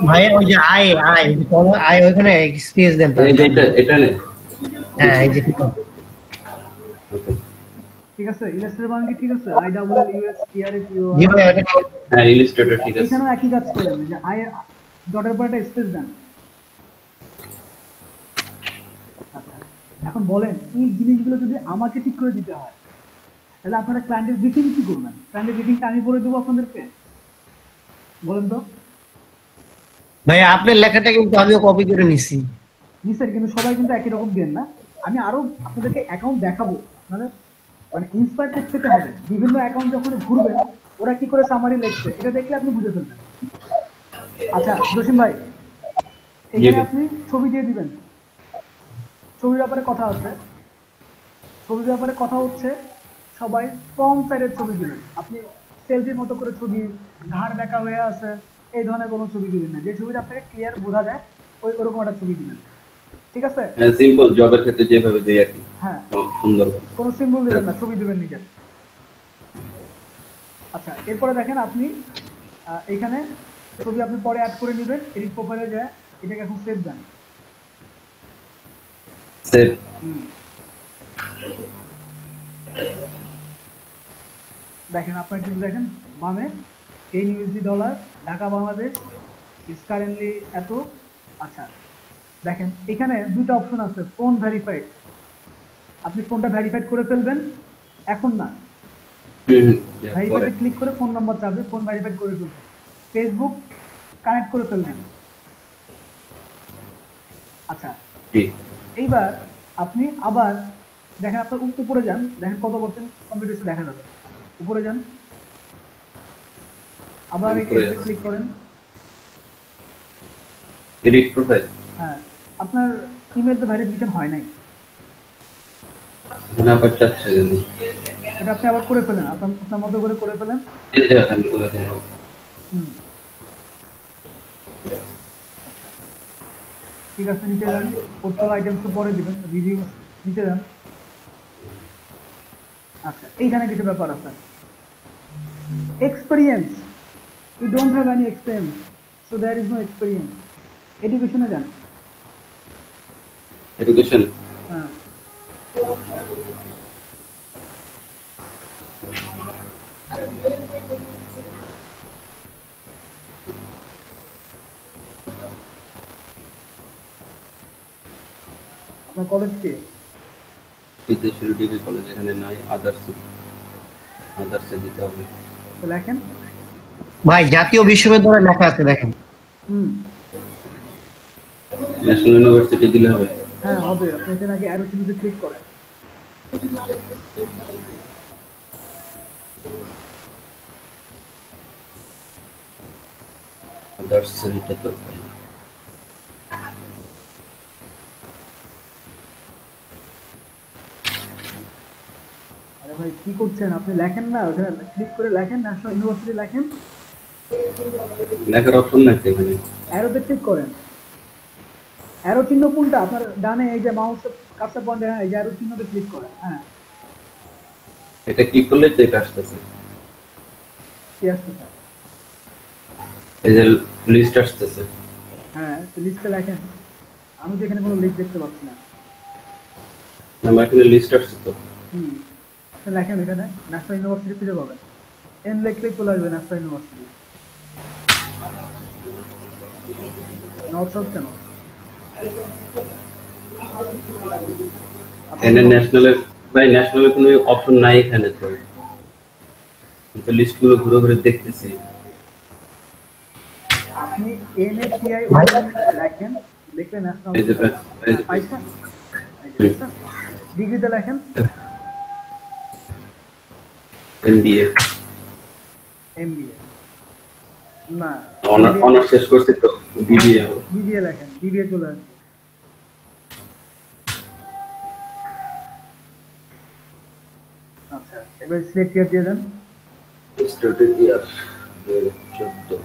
ভাই ওই যে আই আই আই ওখানে স্পেস দেন। এই যে এটা নে। হ্যাঁ এই যে ঠিক আছে। ওকে ঠিক আছে, ইলাস্ট্রেটর বানান কি ঠিক আছে? IWLUSTRATOR। জি ভাই এটা হ্যাঁ ইলাস্ট্রেটর ঠিক আছে। এখানেও একই কাজ করেন, যে আই ডটের পর একটা স্পেস দেন। আচ্ছা, এখন বলেন এই জিনিসগুলো যদি আমাকে ঠিক করে দিতে হয় তাহলে আপনারা ক্লায়েন্টের ব্রিফিং কি করবেন? ক্লায়েন্টের ব্রিফিংটা আমি বলে দেবো আপনাদেরকে, বলেন তো। ভাই আপনার লেখাটা কিন্তু আমিও কপি করে নিছি। জি স্যার, কিন্তু সবাই কিন্তু একই রকম দেন না। আমি আরো আপনাদেরকে অ্যাকাউন্ট দেখাবো, আপনাদের মানে ইন্সপায়ার টেক্সট থেকে হবে। বিভিন্ন অ্যাকাউন্ট যখন ঘুরবে ওরা কি করে সামারি লিখছে এটা দেখলে আপনি বুঝে ফেলবেন। আচ্ছা জসিম ভাই, এখানে আপনি ছবি দিয়ে দিবেন। ছবির ব্যাপারে কথা আছে, ছবির ব্যাপারে কথা হচ্ছে সবাই ফ্রন্ট সাইডের ছবি দিবেন। আপনি সেলফির মতো করে ছবি, ঘাড় দেখা হয়ে আছে এই ধরনের কোনো ছবি দিবেন না। যে ছবিটা আপনাকে ক্লিয়ার বোঝা যায় ওরকম একটা ছবি দিবেন, ঠিক আছে? সিম্পল জবের ক্ষেত্রে যেভাবে দেই আর কি, হ্যাঁ সুন্দর। কোনো সিম্বল দিবেন না, ছবি দিবেন নিজের। আচ্ছা এরপরে দেখেন আপনি এখানে ছবি আপনি পরে অ্যাড করে নেবেন। এডিট প্রোফাইলে যায় এটাকে এখন সেভ দেন। সেভ দেখেন আপনার কিন্তু দেখেন বামে $10 ঢাকা বাংলাদেশ ইজ কারেন্টলি এত। আচ্ছা দেখেন এখানে দুটো অপশন আছে, ফোন ভেরিফাইড। আপনি ফোনটা ভেরিফাইড করে ফেলবেন এখন না, ভেরিফাইডে ক্লিক করে ফোন নাম্বার চাবে, ফোন ভেরিফাইড করে ফেলবেন। ফেসবুক কানেক্ট করে ফেলবেন। আচ্ছা এইবার আপনি আবার দেখেন আপনার উপরে যান, দেখেন কত পার্সেন্ট কমপ্লিট হয়েছে দেখা যাবে। উপরে যান, আবার ক্লিক করেন এডিট প্রোফাইল। হ্যাঁ আপনার ইমেল তো ভেরিফিকেশন হয় নাই, না পাচ্ছি জানি এটা আপনি আবার করে ফেলেন, আপনার মতো করে ফেলেন। এই যে আমি করে দেব। ঠিক আছে নিচে যান, পোর্টাল আইটেমস তো পরে দিবেন, রিভিউ নিচে যান। আচ্ছা এইখানে কিছু ব্যাপার আছে, experience. You don't have any experience, so there is no experience. এডুকেশনে যান। এডুকেশন হ্যাঁ আপনার কলেজ কি? বিদেশের ডিগ্রি কলেজ এখানে নাই, আদার্সে দিতে হবে। লেখেন ভাই জাতীয় বিশ্ববিদ্যালয় লেখা আছে দেখেন। ন্যাশনাল ইউনিভার্সিটি দিলে হবে? হ্যাঁ হবে, আপনি এখানে আগে অ্যারো চিহ্নতে ক্লিক করেন। আদার্সে দিতে তো আরে ভাই কি করছেন আপনি? লেখেন না, ওখানে ক্লিক করে লেখেন, ন্যাশনাল ইউনিভার্সিটি লেখেন। লেখার অপশন নাই এখানে, অ্যারোতে ক্লিক করেন। অ্যারো চিহ্ন কোনটা আপনার ডানে, এই যে মাউস কার্সর পয়েন্ট, এই যে অ্যারো চিহ্নতে ক্লিক করেন। হ্যাঁ এটা কি করলে তো এটা আসতেছে, কি আসতেছে? এই যে লিস্ট আসতেছে। হ্যাঁ লিস্টে লেখেন। আমি তো এখানে কোনো লিস্ট দেখতে পাচ্ছি না। আমার এখানে লিস্ট আসছে তো। আপনি লেখেন এখানে ন্যাশনাল ইউনিভার্সিটি খুঁজে পাবেন, এন লিখলেই চলে আসবে ন্যাশনাল ইউনিভার্সিটি। নর্থ সাউথ কেন? এখানে ন্যাশনালের ভাই ন্যাশনালের কোনো অপশন নাই এখানে তো। কিন্তু লিস্টগুলো ঘুরে ঘুরে দেখতেছি। আপনি এনএসটিআই লেখেন, লিখলে ন্যাশনাল পাইছেন। ডিগ্রিতে লেখেন এমবিএ। এমবিএ না, অনার্স শেষ করছি তো, বিবিএ। বিবিএ লেখেন, বিবিএ চলে আসবে। আচ্ছা এবার সিলেক্ট ইয়ার দিয়ে দেন। স্টার্টেড ইয়ার 2014,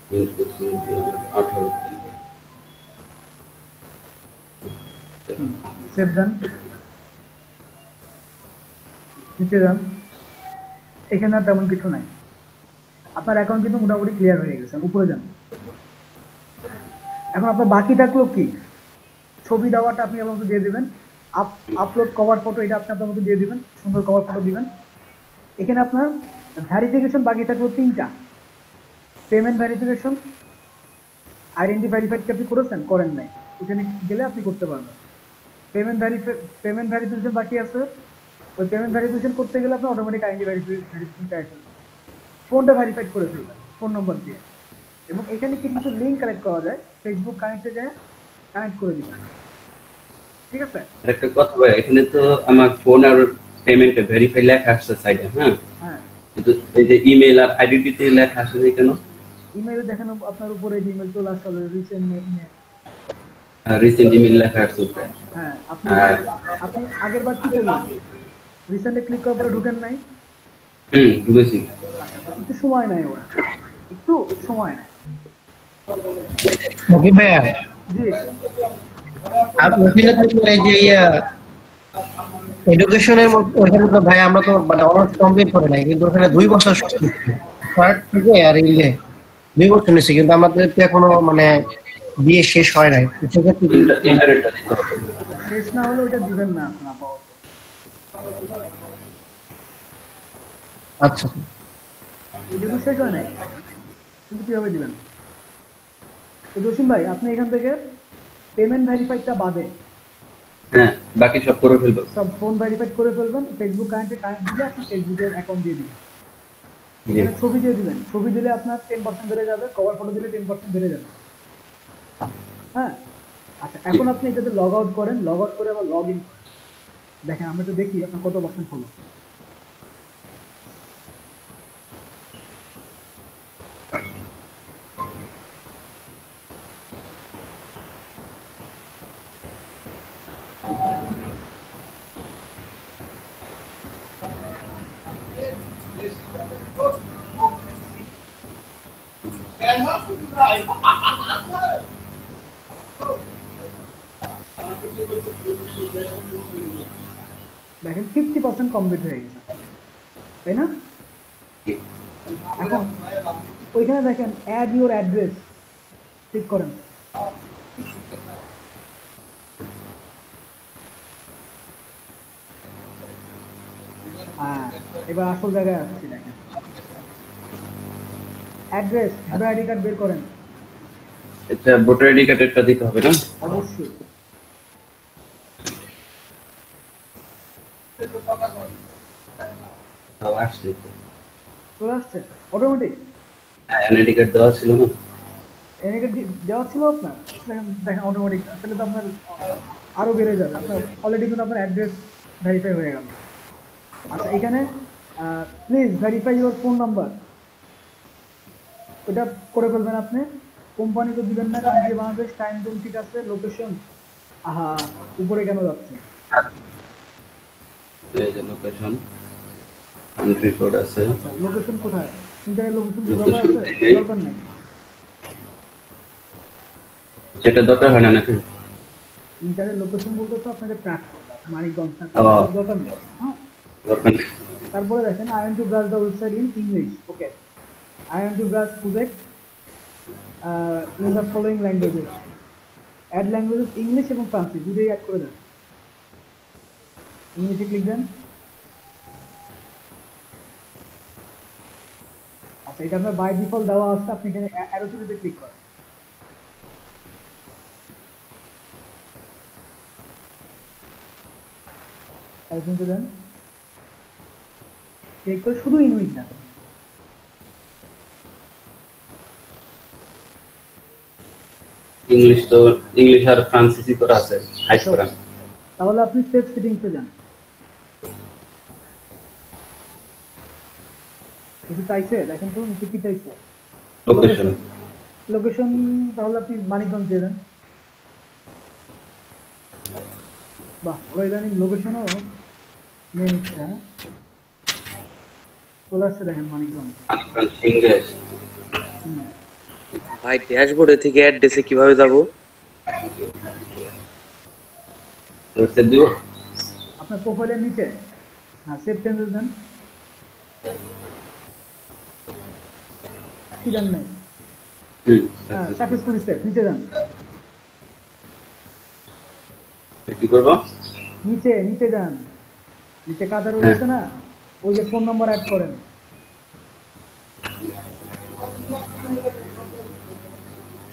2018। সেভ দেন, নিচে যান। এখানে আর তেমন কিছু নাই, আপনার অ্যাকাউন্ট কিন্তু মোটামুটি ক্লিয়ার হয়ে গেছে। উপরে যান। এখন আপনার বাকি থাকলো কি, ছবি দেওয়াটা আপনি আপনার মতো দিয়ে দিবেন। আপলোড কভার ফটো এটা আপনি আপনার মতো দিয়ে দিবেন, সুন্দর কভার ফটো দিবেন। এখানে আপনার ভেরিফিকেশন বাকি থাকলো 3টা। পেমেন্ট ভেরিফিকেশন, আইডেন্টি ভেরিফাইড কি আপনি করেছেন? করেন নাই, এখানে গেলে আপনি করতে পারবেন। পেমেন্ট ভেরিফিকেশন বাকি আছে, ওই পেমেন্ট ভেরিফিকেশন করতে গেলে আপনি অটোমেটিক আইডেন্টি ভেরিফিকেশন চাইছেন। ফোনটা ভেরিফাইড করে ফেলবেন ফোন নম্বর দিয়ে, এবং এখানে কিছু লিঙ্ক কানেক্ট করা যায়, ফেসবুক কানেক্টে যায় কানেক্ট করে দিবেন। ঠিক আছে? আর একটা কথা ভাই, এখানে তো আমার ফোন আর পেমেন্টে ভেরিফাই লেখা আসছে সাইডে, হ্যাঁ, হ্যাঁ, কিন্তু এই যে ইমেল আর আইডেন্টিটি লেখা আসে না কেন? ইমেইলে দেখেন আপনার উপরে ইমেল চলে আসলে রিসেন্ট ইমেল। রিসেন্ট ইমেল লেখা আসছে উপরে। হ্যাঁ, আপনি আর আপনি আগের বার কি করলেন? রিসেন্টে ক্লিক করার পরে ঢুকেন নাই? ঢুকেছি। একটু সময় নেয় ওরা, একটু সময় নেয়। ওকে ভাইয়া, জি, আপনি ওখানে থাকলে এই যে এডুকেশনের মধ্যে ওখানে তো ভাই আমরা তো মানে অনার্স কমপ্লিট করে নাই, কিন্তু ওখানে 2 বছর ফার্স্ট থেকে আর এই যে 2 বছর নিয়েছি, কিন্তু আমাদের তো এখনো মানে বিয়ে শেষ হয় নাই। তো সেক্ষেত্রে ইন্টারনেটটা দিতে হবে। শেষ না হলে ওটা দিবেন না এখন আপাতত। আচ্ছা, যেহেতু শেষ হয় নাই, কিন্তু কিভাবে দিবেন? তো জসিম ভাই, আপনি এখান থেকে পেমেন্ট ভেরিফাইডটা বাদে হ্যাঁ, বাকি সব করে ফেলবো। সব ফোন ভেরিফাইড করে ফেলবেন। ফেসবুক কারেন্টে দিলে আপনি ফেসবুকের অ্যাকাউন্ট দিয়ে দিবেন। জি। এখানে ছবি দিয়ে দিবেন, ছবি দিলে আপনার 10% বেড়ে যাবে, কভার ফটো দিলে 10% বেড়ে যাবে। হ্যাঁ, আচ্ছা, এখন আপনি এটাতে লগ আউট করেন, লগ আউট করে আবার লগ ইন করেন। দেখেন আমরা তো দেখি আপনার কত পার্সেন্ট হলো। দেখেন 50% কমপ্লিট হয়ে গেছে, তাই না? এখন ওইখানে দেখেন অ্যাড ইউর অ্যাড্রেস, ক্লিক করেন। হ্যাঁ, এবার আসল জায়গায় আসছি। দেখেন অ্যাড্রেস, ভোটার আইডি কার্ড বের করেন। এটা ভোটার আইডি কার্ডটা দিতে হবে না? অবশ্যই। আসছে তো। চলে আসছে অটোমেটিক। এনআইডি কার্ড দেওয়া ছিল না? এনআইডি দেওয়া ছিল আপনার? দেখেন অটোমেটিক, আসলে তো আপনার আরো বেড়ে যাবে। আপনার অলরেডি কিন্তু আপনার অ্যাড্রেস ভেরিফাই হয়ে গেল। আচ্ছা, এখানে please verify your phone number, এটা করে ফেলবেন আপনি। কোম্পানি তো দিবেন না, কারণ যে বাংলাদেশ টাইম জোন ঠিক আছে, লোকেশন আহা উপরে কেন যাচ্ছে? এই যে লোকেশন, কান্ট্রি কোড আছে। লোকেশন কোথায়? ইন্টারনেট লোকেশন ব্যবহার আছে? দরকার নেই। সেটা দরকার হয় না নাকি? ইন্টারনেট লোকেশন বলতে তো আপনাকে ট্র্যাক করবে, মানিকগঞ্জ না, দরকার নেই। হ্যাঁ, দরকার নেই। তারপরে দেখেন I am to browse the website in English. Okay, I am to browse project in the following languages. Add languages English এবং ফ্রান্সি, দুটোই অ্যাড করে দেন। ইংলিশে ক্লিক দেন। আচ্ছা, এটা আপনার বাই ডিফল্ট দেওয়া আছে, আপনি এখানে অ্যারো টুলতে ক্লিক করেন। অ্যারো টুলতে দেন, ক্লিক করে শুধু ইংলিশ দেন। ইংলিশ তো, ইংলিশ আর ফ্রান্সিসি করা আছে, হাইড করা। তাহলে আপনি সেভ সেটিংসে যান। কিছু চাইছে দেখেন তো, নিচে কি চাইছে? লোকেশন। লোকেশন, তাহলে আপনি মানিকগঞ্জ দিয়ে দেন। বাহ, ওরা ইদানিং লোকেশনও নিয়ে নিচ্ছে। হ্যাঁ, চলে আসছে দেখেন মানিকগঞ্জ। ইংলিশ। ভাই ড্যাশবোর্ডে থেকে অ্যাড্রেসে কিভাবে যাব? সেভ দিব। আপনার প্রোফাইলের নিচে হ্যাঁ সেভ চেঞ্জেস দেন। কি দেন নাই? হ্যাঁ, সাকসেসফুলি সেভ, নিচে যান। কি করব? নিচে নিচে যান, নিচে কাদা রয়েছে না, ওই যে ফোন নাম্বার অ্যাড করেন।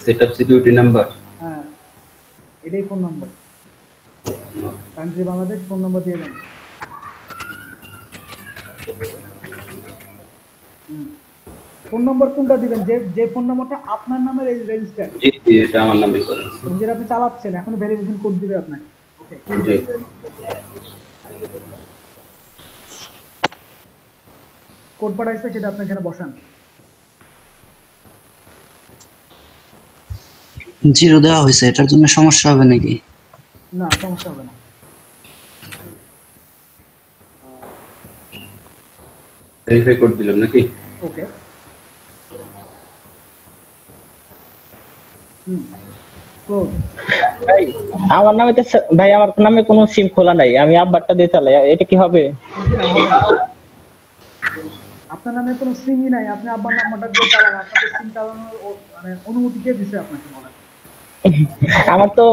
Setup security number. হ্যাঁ, এটাই phone number. Country Bangladesh, phone number দিয়ে দেন। ফোন নাম্বার কোনটা দিবেন? যে যে ফোন নাম্বারটা আপনার নামে রেজিস্টার্ড, জি, এটা আমার নামে করেন। যেটা আপনি চালাচ্ছেন, এখন ভেরিফিকেশন কোড দিবে আপনাকে। ওকে, ওকে, জি কোড পাঠাইছে সেটা আপনি এখানে বসান। জিরো দেওয়া হয়েছে, এটার জন্য সমস্যা হবে নাকি? না, সমস্যা হবে না। ভেরিফাই কোড দিলাম নাকি? ওকে, ক্লোজ। ভাই আমার নামে তো ভাই আমার নামে কোনো সিম খোলা নাই, আমি আব্বারটা দিয়ে চালাই, এটা কি হবে? আপনার নামে কোনো সিমই নাই, আপনি আব্বার নাম্বারটা দিয়ে চালান, আপনাকে সিম চালানোর মানে অনুমতি কে দিছে আপনাকে বলেন? আমার তো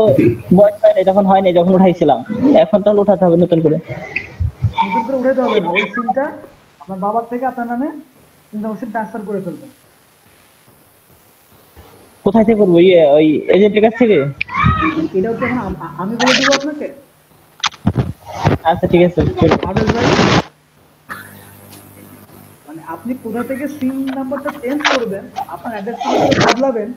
বয়স হয় নাই, যখন হয় নাই, যখন উঠাইছিলাম, এখন তাহলে উঠাতে হবে নতুন করে। নতুন করে উঠাইতে হবে না, ওই সিমটা আপনার বাবার থেকে আপনার নামে ইনফরমেশন ট্রান্সফার করে ফেলবেন। কোথায় থেকে করবো? ওই এজেন্টের কাছ থেকে? এটা হচ্ছে এখন আমি বলে দেবো আপনাকে। আচ্ছা ঠিক আছে। আবেদ ভাই, মানে আপনি কোথা থেকে সিম নাম্বারটা চেঞ্জ করবেন, আপনার অ্যাড্রেস বদলাবেন,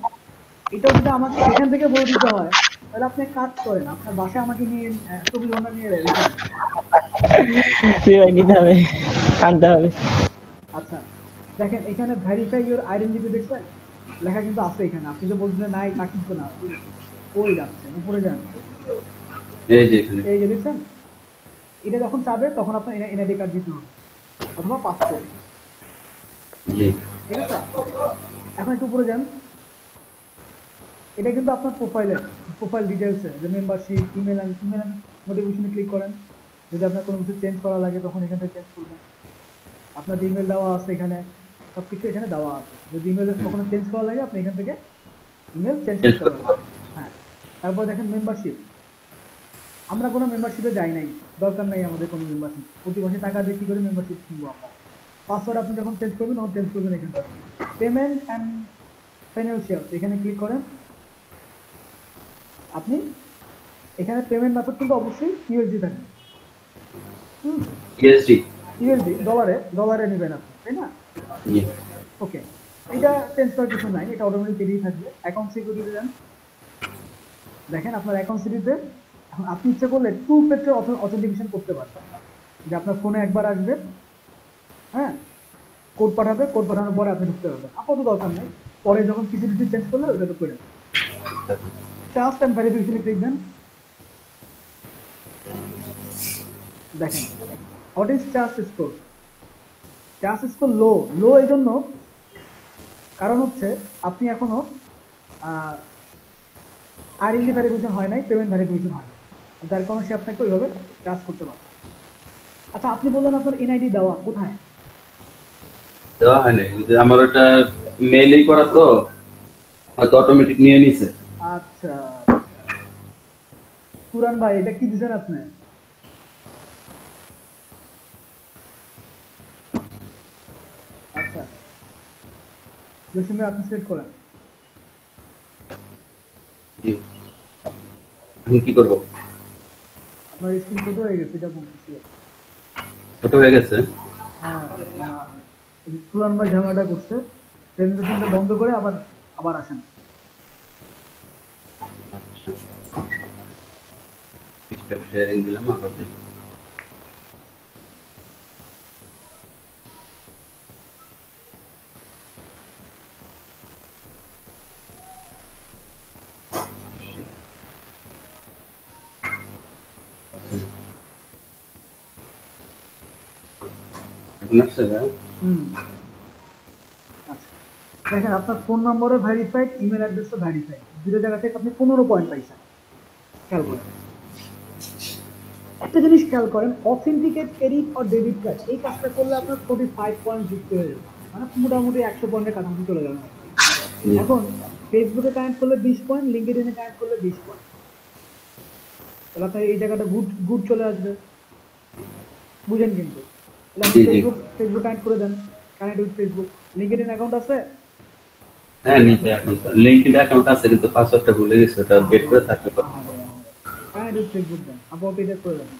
এটাও যদি আমাকে এখান থেকে বলে দিতে হয়, তাহলে আপনি এক কাজ করেন, আপনার বাসায় আমাকে নিয়ে 24 ঘন্টা নিয়ে রেখে। ভাই নিতে হবে, আনতে হবে। আচ্ছা দেখেন, এখানে ভেরিফাই ইউর আইডেন্টিটি দেখছেন লেখা কিন্তু আছে এখানে। আপনি যে বলছেন নাই তা কিন্তু না, ওই যাচ্ছে উপরে যান, এই যে এখানে এই যে দেখছেন, এটা যখন চাবে তখন আপনার এনআইডি কার্ড দিতে হবে অথবা পাসপোর্ট। জি ঠিক আছে, এখন একটু উপরে যান, এটা কিন্তু আপনার প্রোফাইল ডিটেলসে, যে মেম্বারশিপ, ইমেল নোটিফিকেশনে ক্লিক করেন। যদি আপনার কোনো কিছু চেঞ্জ করা লাগে তখন এখান থেকে চেঞ্জ করবেন। আপনার ইমেল দেওয়া আছে এখানে, সবকিছু এখানে দেওয়া আছে। যদি ইমেলে কখনো চেঞ্জ করা লাগে আপনি এখান থেকে ইমেল চেঞ্জ করতে পারবেন। হ্যাঁ, তারপর দেখেন মেম্বারশিপ, আমরা কোনো মেম্বারশিপে যাই নাই, দরকার নাই আমাদের কোনো মেম্বারশিপ। প্রতি মাসে টাকা দিয়ে কি করে মেম্বারশিপ কিনবো আমরা? পাসওয়ার্ড আপনি যখন চেঞ্জ করবেন তখন চেঞ্জ করবেন এখান থেকে। পেমেন্ট অ্যান্ড ফাইন্যান্সিয়াল, এখানে ক্লিক করেন। আপনি এখানে পেমেন্ট মেথড কিন্তু অবশ্যই ইউএসডি থাকবে। ইউএসডি ডলারে নেবেন আপনি, তাই না? ওকে, এটা চেঞ্জ করার কিছু নাই, এটা অটোমেটিকলি থাকবে। অ্যাকাউন্ট সিকিউরিটি দেন, দেখেন আপনার অ্যাকাউন্ট সিকিউরিটিতে এখন আপনি ইচ্ছে করলে 2 ফ্যাক্টর অথেন্টিকেশন করতে পারবেন, যে আপনার ফোনে একবার আসবে, হ্যাঁ, কোড পাঠাবে, কোড পাঠানোর পরে আপনি ঢুকতে পারবেন। আপাতত দরকার নাই, পরে যখন কিছু চেঞ্জ করলে ওটা তো করে ট্রাস্ট অ্যান্ড ভেরিফিকেশনে ক্লিক দেন। দেখেন what is trust score. Trust score low এই জন্য কারণ হচ্ছে আপনি এখনো আইডেন্টি ভেরিফিকেশন হয় নাই, পেমেন্ট ভেরিফিকেশন হয়, যার কারণে সে আপনাকে ওইভাবে ট্রাস্ট করতে পারে। আচ্ছা, আপনি বললেন আপনার এনআইডি দেওয়া কোথায়? দেওয়া হয় নাই, আমার ওটা মেইলেই করা তো, হয়তো অটোমেটিক নিয়ে নিছে। আচ্ছা পুরান ভাই, এটা কি দিচ্ছেন আপনি? আচ্ছা জসিমে আপনি সিলেক্ট করেন। আমি কি করবো? আপনার স্ক্রিন ছোট হয়ে গেছে, এটা বলতেছি। ছোট হয়ে গেছে? হ্যাঁ, পুরান ভাই ঝামেলাটা করছে, প্রেজেন্টেশনটা বন্ধ করে আবার আসেন। শেয়ারিং দিলাম আবার। দেখেন আপনার ফোন নম্বরও ভেরিফাইড, ইমেল অ্যাড্রেসও ভেরিফাইড, দুটো জায়গা থেকে আপনি 15 পয়েন্ট পাইছেন। খেয়াল করেন একটা জিনিস, খেয়াল করেন অথেন্টিকেট ক্রেডিট আর ডেবিট কার্ড, এই কাজটা করলে আপনার 45 পয়েন্ট যুক্ত হয়ে যাবে, মানে মোটামুটি 100 পয়েন্টের কাছাকাছি চলে যাবে। এখন ফেসবুকে কানেক্ট করলে 20 পয়েন্ট, লিঙ্কডইনে কানেক্ট করলে 20 পয়েন্ট, তাহলে আপনার এই জায়গাটা গুড চলে আসবে, বুঝেন? কিন্তু ফেসবুক কানেক্ট করে দেন, connect with Facebook. LinkedIn account আছে? হ্যাঁ, নিচে লিঙ্কডইন অ্যাকাউন্ট আছে, কিন্তু পাসওয়ার্ডটা ভুলে গেছি, ওটা বের করে থাকতে পারে। কানেক্ট উইথ ফেসবুক দেন, আপাতত এটা করে দেন।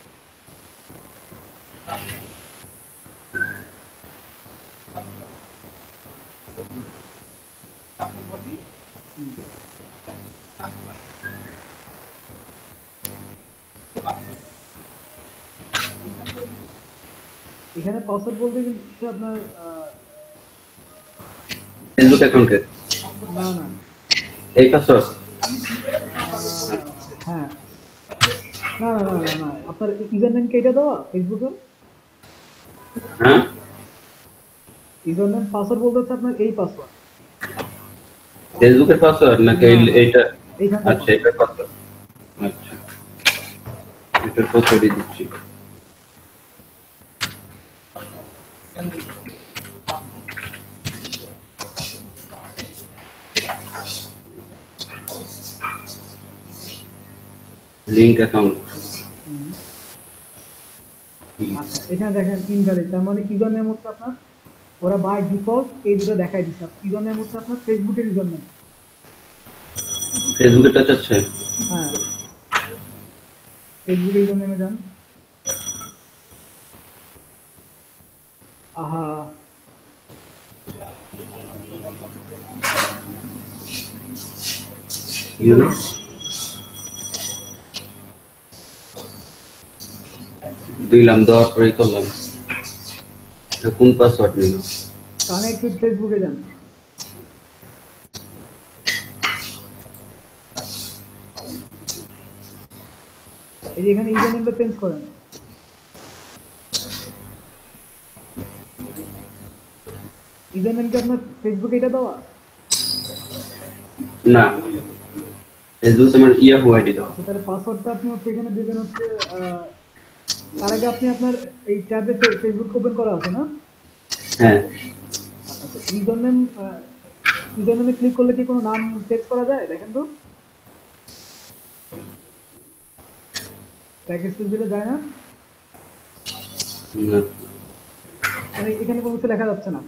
এখানে পাসওয়ার্ড বলতে কিন্তু আপনার ফেসবুক অ্যাকাউন্টে না না এই পাসওয়ার্ড হ্যাঁ না না না না না আপনার ইউজার নেম কি এটা দেওয়া ফেসবুকে হ্যাঁ ইউজার নেম পাসওয়ার্ড বলতে হচ্ছে আপনার এই পাসওয়ার্ড ফেসবুকের পাসওয়ার্ড নাকি এইটা এইখানে আচ্ছা এটা পাসওয়ার্ড আচ্ছা এটা পাসওয়ার্ডই দিচ্ছি লিংক অ্যাকাউন্ট আচ্ছা এখানে দেখেন ইনভ্যালিড তার মানে ইউজার নেম হচ্ছে আপনার ওরা বাই ডিফল্ট এই দুটো দেখাই দিচ্ছে ইউজার নেম হচ্ছে আপনার ফেসবুকের ইউজার নেম ফেসবুকে টাচ আছে হ্যাঁ ফেসবুকের ইউজার নেমে যান আহা ইউনো দিলাম দেওয়ার পরেই করলাম এটা কোন পাসওয়ার্ড নিল কানেক্ট উইথ ফেসবুকে যান এই যে এখানে ইউজার নেমটা চেঞ্জ করেন ইউজার নেম কি আপনার ফেসবুকে এটা দেওয়া না ফেসবুক আমার ইয়াহু আইডি দাও তাহলে পাসওয়ার্ডটা আপনি হচ্ছে এখানে দেবেন হচ্ছে তার আগে আপনি আপনার এই ট্যাবে ফেসবুক ওপেন করা আছে না হ্যাঁ ইউজার নেমে ক্লিক করলে কি কোনো নাম সেট করা যায় দেখেন তো প্যাকেজ দিলে যায় না না মানে এখানে কোনো কিছু লেখা যাচ্ছে না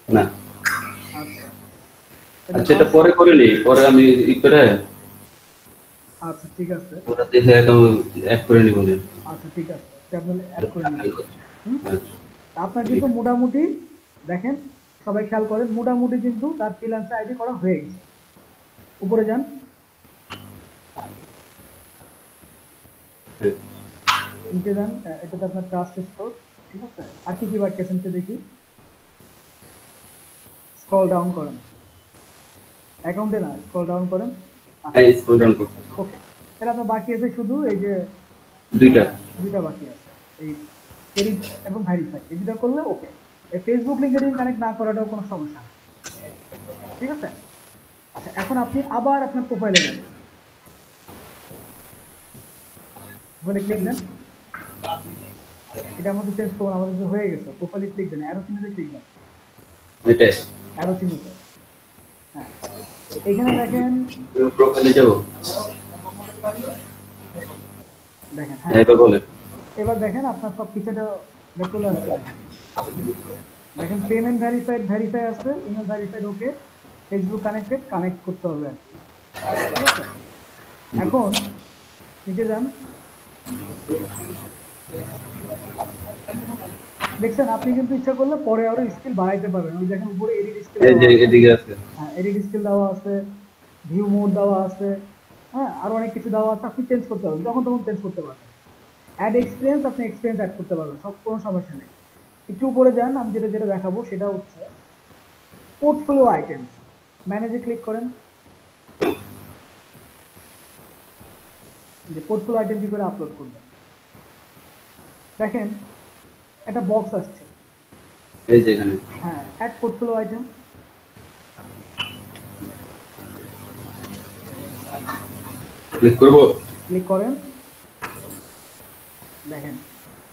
না আচ্ছা আচ্ছা এটা পরে করে নি পরে আমি ই করে আচ্ছা ঠিক আছে ওরা দেখে অ্যাড করে নিব না আচ্ছা ঠিক আছে আপনি অ্যাড করে নিন আচ্ছা আপনার কিন্তু মোটামুটি দেখেন সবাই খেয়াল করেন মোটামুটি কিন্তু তার ফ্রিল্যান্সার আইডি করা হয়ে গেছে উপরে যান নিচে যান এটাতে আপনার ট্রাস্ট স্টোর ঠিক আছে আর কি কি বাকি আছে দেখি স্ক্রল ডাউন করেন অ্যাকাউন্টে না স্ক্রল ডাউন করেন এই স্ক্রল ডাউন করতে ওকে তাহলে আপনার বাকি আছে শুধু এই যে দুইটা বাকি আছে এই এডিট এবং ভেরিফাই এই দুটো করলে ওকে এই ফেসবুক লিংকডিন কানেক্ট না করাটাও কোনো সমস্যা না ঠিক আছে আচ্ছা এখন আপনি আবার আপনার প্রোফাইলে যান বলে ক্লিক দেন এটা আমাদের চেঞ্জ করুন আমাদের হয়ে গেছে প্রোফাইলে ক্লিক দেন অ্যারো চিহ্নতে ক্লিক দেন এটাই অ্যারো চিহ্নতে হ্যাঁ এখানে দেখেন প্রোফাইলে যাব দেখেন এটা বলে এবার দেখেন আপনার সব কিছুটা চলে আসছে দেখেন পেমেন্ট ভেরিফাই আছে ইমেল ভেরিফাইড ওকে ফেসবুক কানেক্ট করতে হবে ঠিক আছে এখন নিচে যান দেখছেন আপনি কিন্তু ইচ্ছা করলে পরে আরো স্কিল বাড়াইতে পারবেন ওই দেখেন উপরে এডিট স্কিল এদিকে আছে হ্যাঁ এডিট স্কিল দেওয়া আছে ভিউ মোড দেওয়া আছে হ্যাঁ আর অনেক কিছু দেওয়া আছে আপনি চেঞ্জ করতে পারবেন যখন তখন চেঞ্জ করতে পারবেন অ্যাড এক্সপিরিয়েন্স আপনি এক্সপিরিয়েন্স অ্যাড করতে পারবেন সব কোনো সমস্যা নেই একটু উপরে যান আমি যেটা দেখাবো সেটা হচ্ছে পোর্টফোলিও আইটেমস ম্যানেজে ক্লিক করেন যে পোর্টফোলিও আইটেম কি করে আপলোড করবেন দেখেন একটা বক্স আসছে এই যে এখানে হ্যাঁ অ্যাড পোর্টফোলিও আইটেম ক্লিক করব ক্লিক করেন দেখেন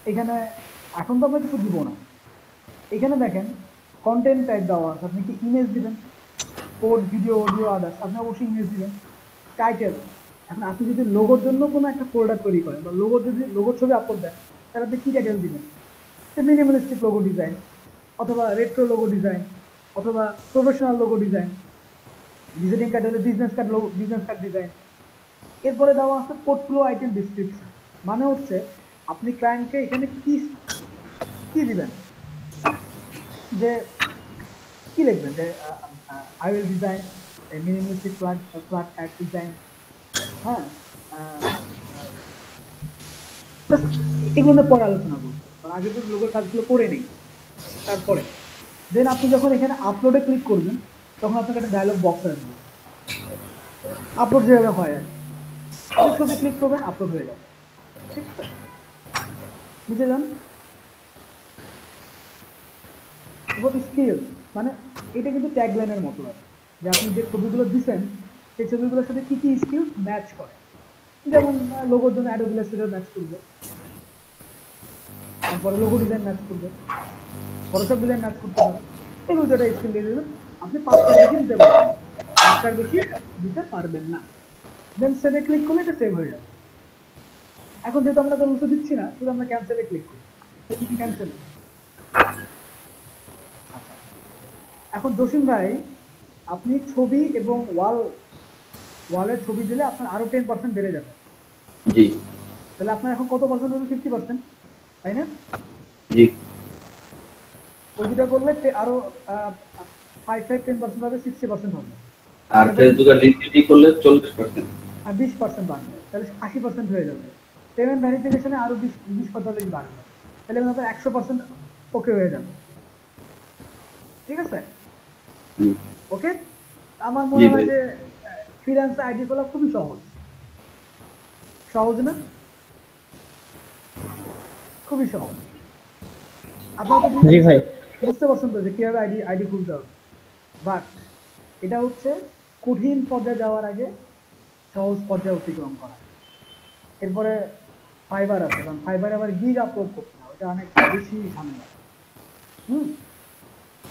এখানে এখন তো আমরা কিছু দিব না এখানে দেখেন কন্টেন্ট টাইপ দেওয়া আছে আপনি কি ইমেজ দিবেন কোড ভিডিও অডিও আদার্স আপনি অবশ্যই ইমেজ দিবেন টাইটেল এখন আপনি যদি লোগোর জন্য কোনো একটা ফোল্ডার তৈরি করেন বা লোগোর ছবি আপলোড দেন তাহলে আপনি কী টাইটেল দিবেন মিনিমালিস্টিক লোগো ডিজাইন অথবা রেট্রো লোগো ডিজাইন অথবা professional logo design visiting card হলে বিজনেস কার্ড ডিজাইন এরপরে দেওয়া আছে পোর্টফোলিও আইটেম ডিসক্রিপশন মানে হচ্ছে আপনি ক্লায়েন্টকে এখানে কি দিবেন যে কি লিখবেন যে I will design a minimalistic flat ad design হ্যাঁ এগুলো নিয়ে পরে আলোচনা করবো, কারণ আগে তো লোগোর কাজগুলো করে নেই। তারপরে দেন আপনি যখন এখানে আপলোডে ক্লিক করবেন তখন আপনাকে একটা ডায়লগ বক্স আসবে, আপলোড যেভাবে হয় আর কি। ছবি ক্লিক করবেন, আপলোড হয়ে যাবে। ঠিক আছে, বুঝে যান। স্কিল মানে এটা কিন্তু ট্যাগলাইনের মতো আছে, যে আপনি যে ছবিগুলো দিচ্ছেন সেই ছবিগুলোর সাথে কি কি স্কিল ম্যাচ করে। যেমন লোগোর জন্য অ্যাডোবি ইলাস্ট্রেটর ম্যাচ করবে, তারপরে লোগো ডিজাইন ম্যাচ করবে, ফটোশপ ডিজাইন ম্যাচ করতে হবে। এগুলো যেটা স্কিল দিয়ে দেবেন, আপনি 5টার বেশি দিতে পারবেন, 5টার বেশি দিতে পারবেন না। দেন সেভে ক্লিক করলে এটা সেভ হয়ে যাবে। এখন যেহেতু আমরা কোনো কিছু দিচ্ছি না, শুধু আমরা ক্যান্সেলে ক্লিক করি, ক্যান্সেল। এখন জসিম ভাই, আপনি ছবি এবং ওয়ালের ছবি দিলে আপনার আরো 10% বেড়ে যাবে। জি। তাহলে আপনার এখন কত পার্সেন্ট হবে? 50%, তাই না? জি। ওই দুটা করলে আরো 5-10% হবে, 60% হবে। আর ফেসবুক আর লিঙ্কডইন করলে 40%। আর 20% বাড়বে, তাহলে 80% হয়ে যাবে। পেমেন্ট ভেরিফিকেশনে আরো 20% বাড়বে, তাহলে আপনার 100% ওকে হয়ে যাবে। ঠিক আছে, ওকে। আমার মনে হয় যে ফ্রিল্যান্স আইডি খোলা খুবই সহজ, সহজ না? খুবই সহজ। আপনারা তো বুঝতে পারছেন তো যে কিভাবে আইডি খুলতে হবে, বাট এটা হচ্ছে কঠিন পর্যায়ে যাওয়ার আগে সহজ পর্যায়ে অতিক্রম করা। এরপরে ফাইবার আছে, কারণ ফাইবার আবার গিগ আপলোড করতে হয়, ওটা অনেক বেশি ঝামেলা।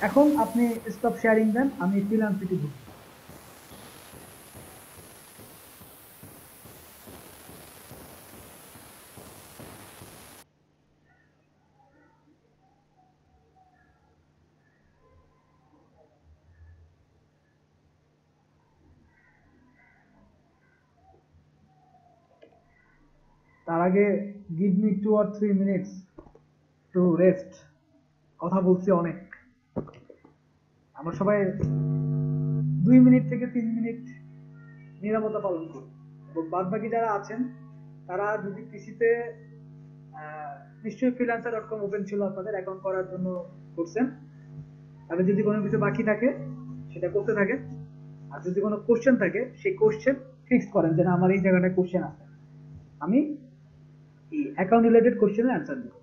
এখন আপনি স্টপ শেয়ারিং দেন, আমি ফ্রিল্যান্সিটি ঢুকি। তার আগে give me 2 or 3 minutes to rest. কথা বলছি অনেক, আমরা সবাই 2 মিনিট থেকে 3 মিনিট নিরাপত্তা পালন করি। এবং বাদ বাকি যারা আছেন তারা যদি পিসিতে নিশ্চয়ই freelancer.com ওপেন ছিল, আপনাদের অ্যাকাউন্ট করার জন্য করছেন। তাহলে যদি কোনো কিছু বাকি থাকে সেটা করতে থাকেন, আর যদি কোনো কোশ্চেন থাকে সেই কোশ্চেন ফিক্স করেন, যে আমার এই জায়গাটায় কোশ্চেন আছে, আমি এই অ্যাকাউন্ট রিলেটেড কোশ্চেনের অ্যান্সার দেব।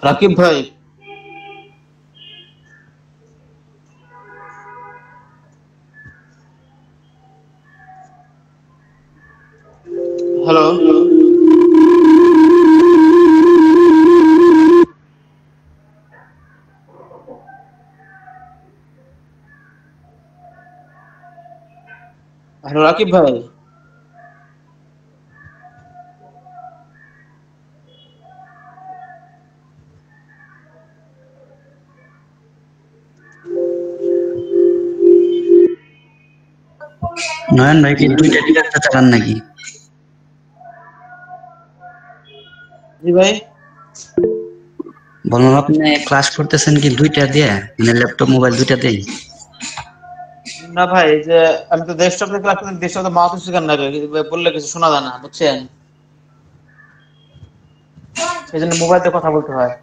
রাকিব ভাই, হ্যালো। হ্যালো রাকিব ভাই, নয়ন ভাই কি দুইটা ডিভাইসটা চালান নাকি? জি ভাই। বললাম আপনি ক্লাস করতেছেন কি দুইটা দিয়ে, মানে ল্যাপটপ মোবাইল দুইটা দিয়ে? না ভাই, এই যে আমি তো ডেস্কটপ থেকে ক্লাস করি, ডেস্কটপ মাউস স্পিকার লাগে, বললে কিছু শোনা যায় না, বুঝছেন? সেই জন্য মোবাইলতে কথা বলতে হয়।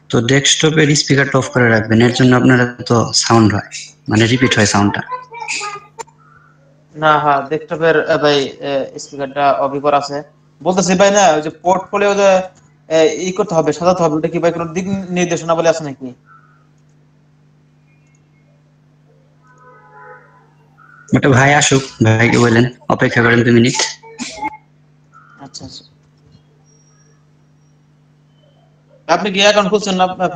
তো ডেস্কটপের স্পিকারটা অফ করে রাখবেন, এর জন্য আপনার তো সাউন্ড হয়, মানে রিপিট হয় সাউন্ডটা। না হ্যাঁ, ডেস্কটপের ভাই স্পিকারটা অফ করা আছে। বলতেছি ভাই, না ওই যে পোর্টফোলিও যে ই করতে হবে, সাজাতে হবে, ওটা কি ভাই কোনো দিক নির্দেশনা বলে আছে নাকি? ওটা ভাই আসুক, ভাইকে বললেন অপেক্ষা করেন 2 মিনিট। আচ্ছা আচ্ছা। আপনি কি অ্যাকাউন্ট খুলছেন না ভাই,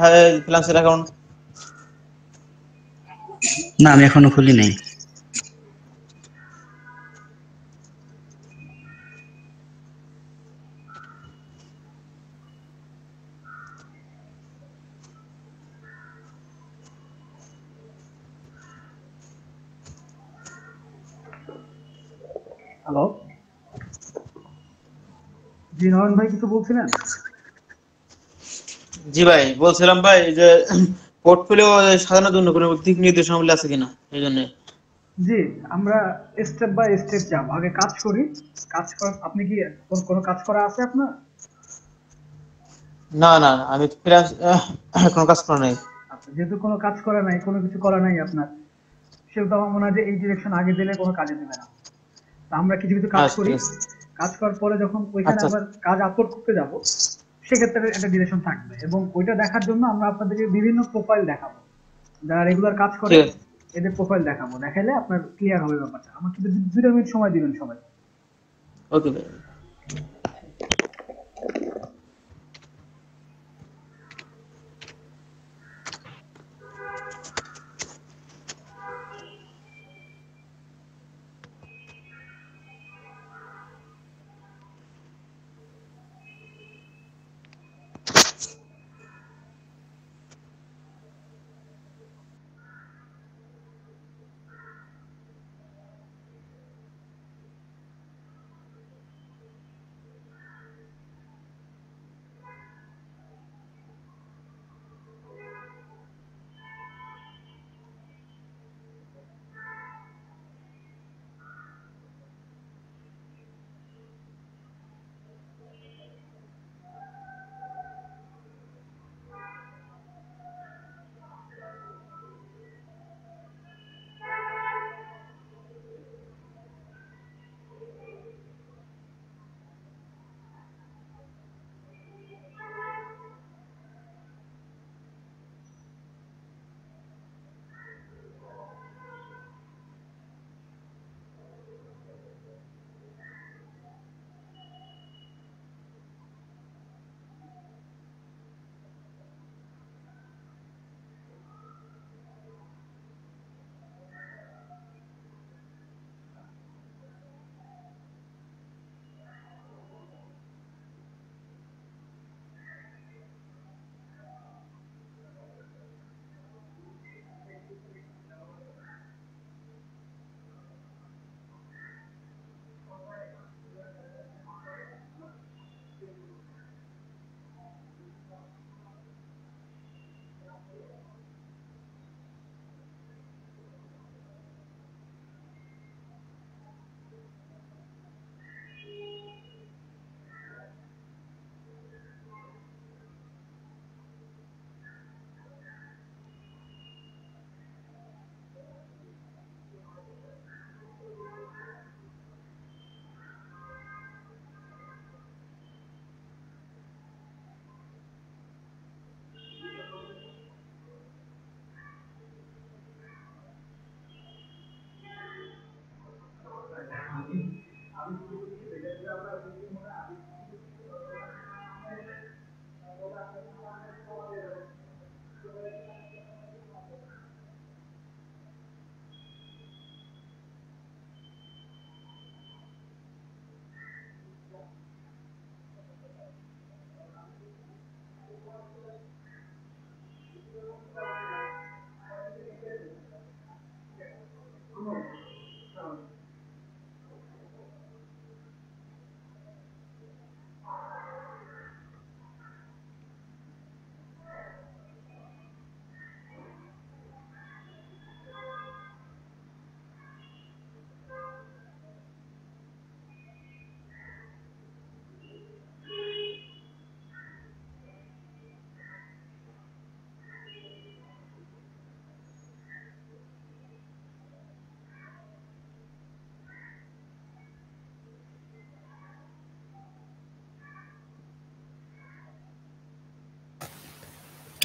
ফ্রিল্যান্সার অ্যাকাউন্ট? না আমি এখনো খুলি নাই। হ্যালো, জি নয়ন ভাই কিছু বলছিলেন? জি ভাই, বলছিলাম ভাই যে পোর্টফোলিও সাজানোর জন্য কোনো দিক নির্দেশনা বলে আছে কিনা, এই জন্য। জি, আমরা স্টেপ বাই স্টেপ যাব, আগে কাজ করি। কাজ কর, আপনি কি কোনো কাজ করা আছে আপনার? না না, আমি ফ্রিল্যান্স কোনো কাজ করা নাই। আচ্ছা, যেহেতু কোনো কাজ করা নাই, কোনো কিছু করা নাই আপনার, সেহেতু আমার মনে হয় যে এই ডিরেকশন আগে দিলে কোনো কাজে দেবে না। তো আমরা কিছু কিছু কাজ আচ্ছা করি, ঠিক আছে। কাজ করার পরে যখন ওইখানে আচ্ছা আবার কাজ আপলোড করতে যাব, সেক্ষেত্রে একটা ডিরেকশন থাকবে, এবং ওইটা দেখার জন্য আমরা আপনাদেরকে বিভিন্ন প্রোফাইল দেখাবো, যারা রেগুলার কাজ করে ঠিক আছে। এদের প্রোফাইল দেখাবো, দেখাইলে আপনার ক্লিয়ার হবে ব্যাপারটা। আমাকে কিন্তু 2 মিনিট সময় দিবেন সবাই। ওকে ভাই।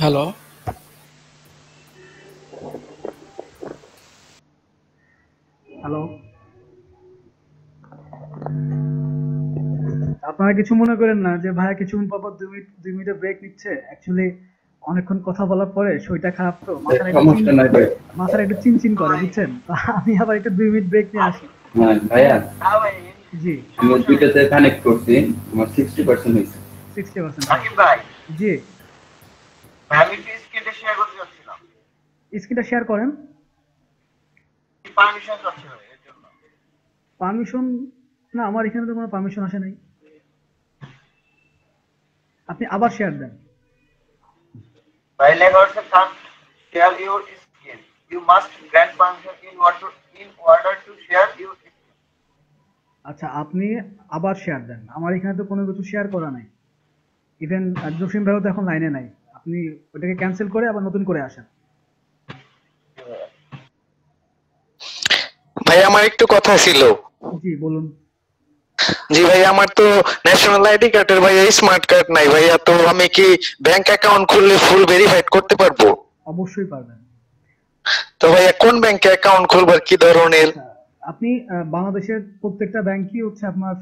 হ্যালো, হ্যালো, আপনারা কিছু মনে করেন না যে ভাইয়া কিছুক্ষণ পর পর 2 মিনিটের ব্রেক নিচ্ছে। অ্যাকচুয়ালি অনেকক্ষণ কথা বলার পরে শরীরটা খারাপ, তো সমস্যা নাই ভাই। মাথাটা একটু চিনচিন করে, বুঝছেন? তো আমি আবার একটু 2 মিনিট ব্রেক নিয়ে আসি। হ্যাঁ ভাইয়া, জি, আমি দুইটাতে কানেক্ট করছি, আমার 60% হয়েছে। 60%। সাকিব ভাই, জি, আমি কি স্ক্রিনটা শেয়ার করতে যাচ্ছিলাম, স্ক্রিনটা শেয়ার করেন। পারমিশন চাচ্ছিল এর জন্য। পারমিশন না, আমার এখানে তো কোনো পারমিশন আসে নাই। আপনি আবার শেয়ার দেন। ভাই লেখা হচ্ছে can't share your screen. You must grant permission in order to share your screen. আচ্ছা, আপনি আবার শেয়ার দেন। আমার এখানে তো কোনো কিছু শেয়ার করা নাই। ইভেন জসিম ভাইও তো এখন লাইনে নাই। আপনি ওটাকে ক্যান্সেল করে আবার নতুন করে আসেন। ভাই আমার একটু কথা ছিল। জি বলুন। জি ভাই, আমার তো ন্যাশনাল আইডি কার্ডের ভাইয়া স্মার্ট কার্ড নাই ভাইয়া, তো আমি কি ব্যাংক অ্যাকাউন্ট খুললে ফুল ভেরিফাইড করতে পারবো? অবশ্যই পারবেন। তো ভাইয়া কোন ব্যাংকে অ্যাকাউন্ট খুলবার কি ধরনের? আপনি বাংলাদেশের প্রত্যেকটা ব্যাংকই হচ্ছে আপনার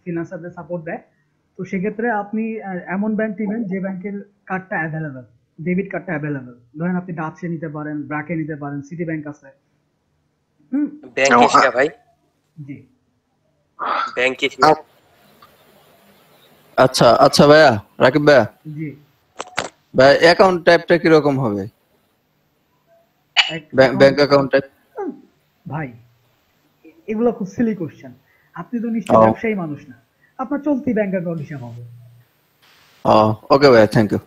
ফ্রিল্যান্সারদের সাপোর্ট দেয়। তো সেক্ষেত্রে আপনি এমন ব্যাংক নেবেন যে ব্যাংকের কার্ডটা অ্যাভেলেবেল, ডেবিট কার্ডটা অ্যাভেলেবেল। ধরেন আপনি ডাচে নিতে পারেন, ব্র্যাকে নিতে পারেন, সিটি ব্যাংক আছে। ব্যাংক এশিয়া ভাই। জি, ব্যাংক এশিয়া। আচ্ছা আচ্ছা ভাইয়া, রাকিব ভাইয়া, জি ভাই অ্যাকাউন্ট টাইপটা কি রকম হবে? ব্যাংক অ্যাকাউন্ট টাইপ ভাই, এগুলো খুব সিলি কোশ্চেন। আপনি তো নিশ্চয়ই ব্যবসায়ী মানুষ না, আপনার চলতি ব্যাংক অ্যাকাউন্ট হিসাব হবে। ওকে ভাইয়া, থ্যাংক ইউ।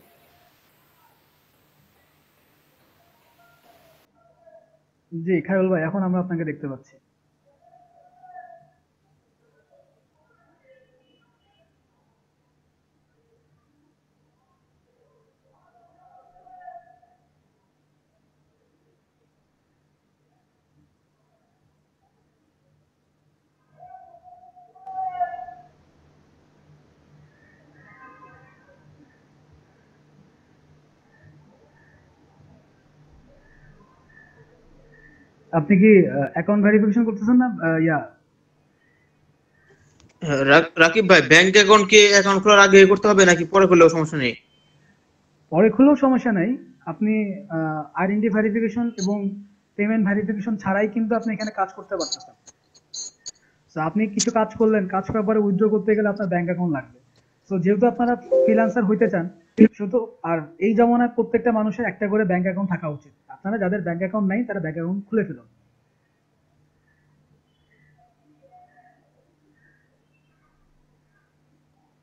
জি খায়রুল ভাই, এখন আমরা আপনাকে দেখতে পাচ্ছি। আপনি কি অ্যাকাউন্ট ভেরিফিকেশন করতেছেন না? রাকিব ভাই, ব্যাংক অ্যাকাউন্ট কি অ্যাকাউন্ট খোলার আগে করতে হবে নাকি পরে করলেও সমস্যা নেই? পরে খুলেও সমস্যা নাই। আপনি আইডেন্টি ভেরিফিকেশন এবং পেমেন্ট ভেরিফিকেশন ছাড়াই কিন্তু আপনি এখানে কাজ করতে পারতেছেন। তো আপনি কিছু কাজ করলেন, কাজ করার পরে উইথড্র করতে গেলে আপনার ব্যাংক অ্যাকাউন্ট লাগবে। তো যেহেতু আপনারা ফ্রিল্যান্সার হইতে চান, শুধু আর এই জামানায় প্রত্যেকটা মানুষের একটা করে ব্যাংক অ্যাকাউন্ট থাকা উচিত। আপনারা যাদের ব্যাংক অ্যাকাউন্ট নাই তারা ব্যাংক অ্যাকাউন্ট খুলে ফেলুন।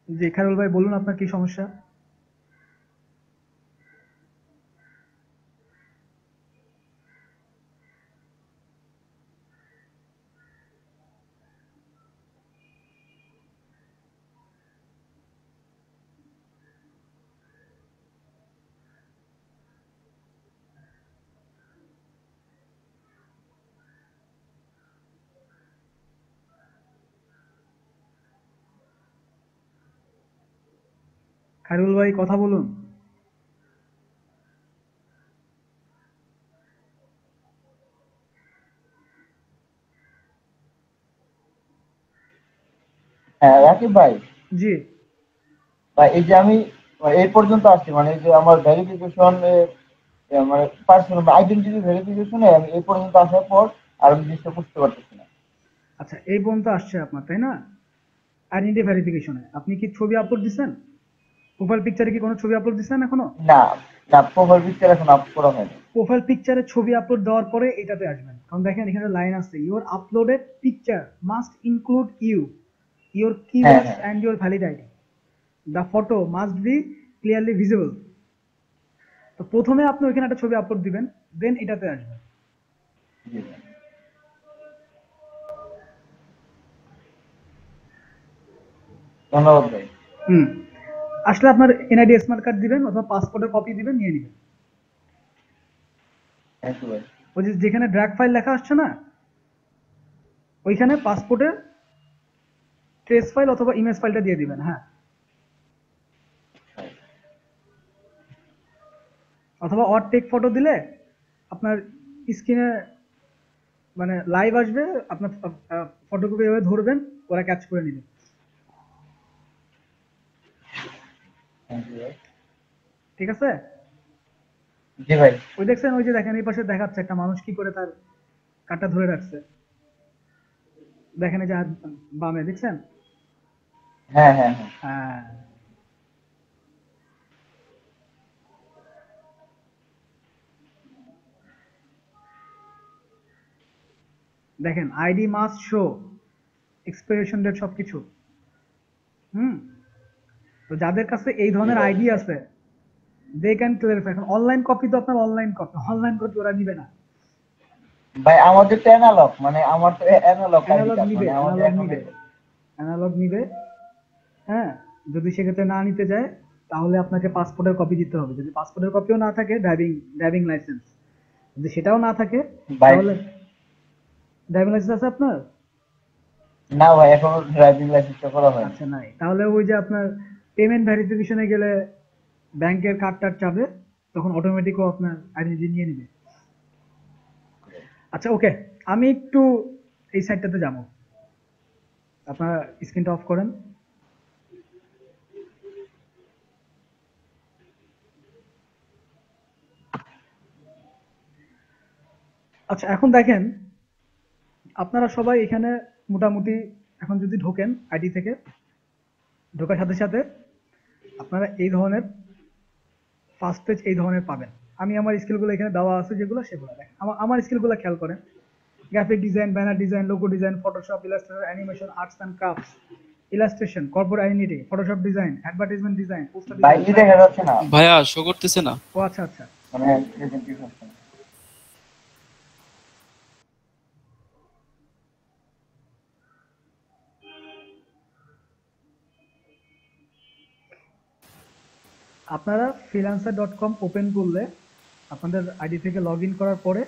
জি খায়রুল ভাই, বলুন আপনার কি সমস্যা? খায়রুল ভাই কথা বলুন। হ্যাঁ রাকিব ভাই। জি ভাই, এই যে আমি এই পর্যন্ত আসছি, মানে এই যে আমার ভেরিফিকেশন, মানে পার্সোনাল আইডেন্টিটি ভেরিফিকেশনে আমি এই পর্যন্ত আসার পর আর আমি জিনিসটা বুঝতে পারতেছি না। আচ্ছা, এই পর্যন্ত আসছে আপনার, তাই না? আইডেন্টি ভেরিফিকেশনে আপনি কি ছবি আপলোড দিচ্ছেন? প্রোফাইল পিকচারে কি কোনো ছবি আপলোড দিছেন এখনো? না না, প্রোফাইল পিকচার এখন আপ করা হয়নি। প্রোফাইল পিকচারে ছবি আপলোড দেওয়ার পরে এটাতে আসবেন। কারণ দেখেন এখানে লাইন আছে, your uploaded picture must include you, your keywords and your valid ID, the photo must be clearly visible. তো প্রথমে আপনি ওইখানে একটা ছবি আপলোড দিবেন, দেন এটাতে আসবেন। ধন্যবাদ ভাই। আসলে আপনার এনআইডি স্মার্ট কার্ড দিবেন অথবা পাসপোর্টের কপি দিবেন, নিয়ে নেবেন। থ্যাংক ইউ ভাই। ওই যে যেখানে ড্র্যাগ ফাইল লেখা আসছে না, ওইখানে পাসপোর্টের ট্রেস ফাইল অথবা ইমেজ ফাইলটা দিয়ে দিবেন। হ্যাঁ, অথবা অর টেক ফটো দিলে আপনার স্ক্রিনে মানে লাইভ আসবে, আপনার ফটোকপি এভাবে ধরবেন, ওরা ক্যাচ করে নেবে। ঠিক আছে? জি ভাই। ওই দেখছেন, ওই যে দেখেন এই পাশে দেখাচ্ছে একটা মানুষ কি করে তার কাঁটা ধরে রাখছে, দেখেন এই যে বামে দেখছেন? হ্যাঁ হ্যাঁ হ্যাঁ, দেখেন ID must show, expiration date সবকিছু। তো যাদের কাছে এই ধরনের আইডি আছে দে ক্যান ক্লিয়ারিফাই। এখন অনলাইন কপি তো আপনার অনলাইন কপি ওরা নিবে না ভাই। আমাদের তো অ্যানালগ, মানে আমার তো অ্যানালগ নিবে, অ্যানালগ নিবে। হ্যাঁ, যদি সেক্ষেত্রে না নিতে যায় তাহলে আপনাকে পাসপোর্টের কপি দিতে হবে। যদি পাসপোর্টের কপিও না থাকে, ড্রাইভিং লাইসেন্স, যদি সেটাও না থাকে তাহলে ড্রাইভিং লাইসেন্স আছে আপনার? না ভাই, এখনো ড্রাইভিং লাইসেন্সটা করা হয়নি। আচ্ছা, নাই। তাহলে ওই যে আপনার পেমেন্ট ভেরিফিকেশনে গেলে ব্যাংকের কার্ডটা চাবে, তখন অটোমেটিকও আপনার আইডেন্টি নিয়ে নেবে। আচ্ছা, ওকে, আমি একটু এই সাইডটাতে যাব। আপনারা স্ক্রিনটা অফ করেন। আচ্ছা, এখন দেখেন আপনারা সবাই এখানে মোটামুটি এখন যদি ঢোকেন আইডি থেকে, ঢোকার সাথে সাথে আপনারা এই ধরনের ফার্স্ট পেজ এই ধরনের পাবেন। আমি আমার স্কিলগুলো এখানে দেওয়া আছে যেগুলো, সেগুলো দেখেন। আমার স্কিলগুলো খেয়াল করেন। Graphic design, banner design, logo design, Photoshop, Illustrator, animation, arts and crafts, illustration, corporate identity, Photoshop design, advertisement design, poster ভাই ডিজাইন। দেখা যাচ্ছে না ভাইয়া, শো করতেছে না। ও আচ্ছা আচ্ছা, মানে প্রেজেন্টেশন। আপনারা freelancer.com ওপেন করলে আপনাদের আইডি থেকে লগ ইন করার পরে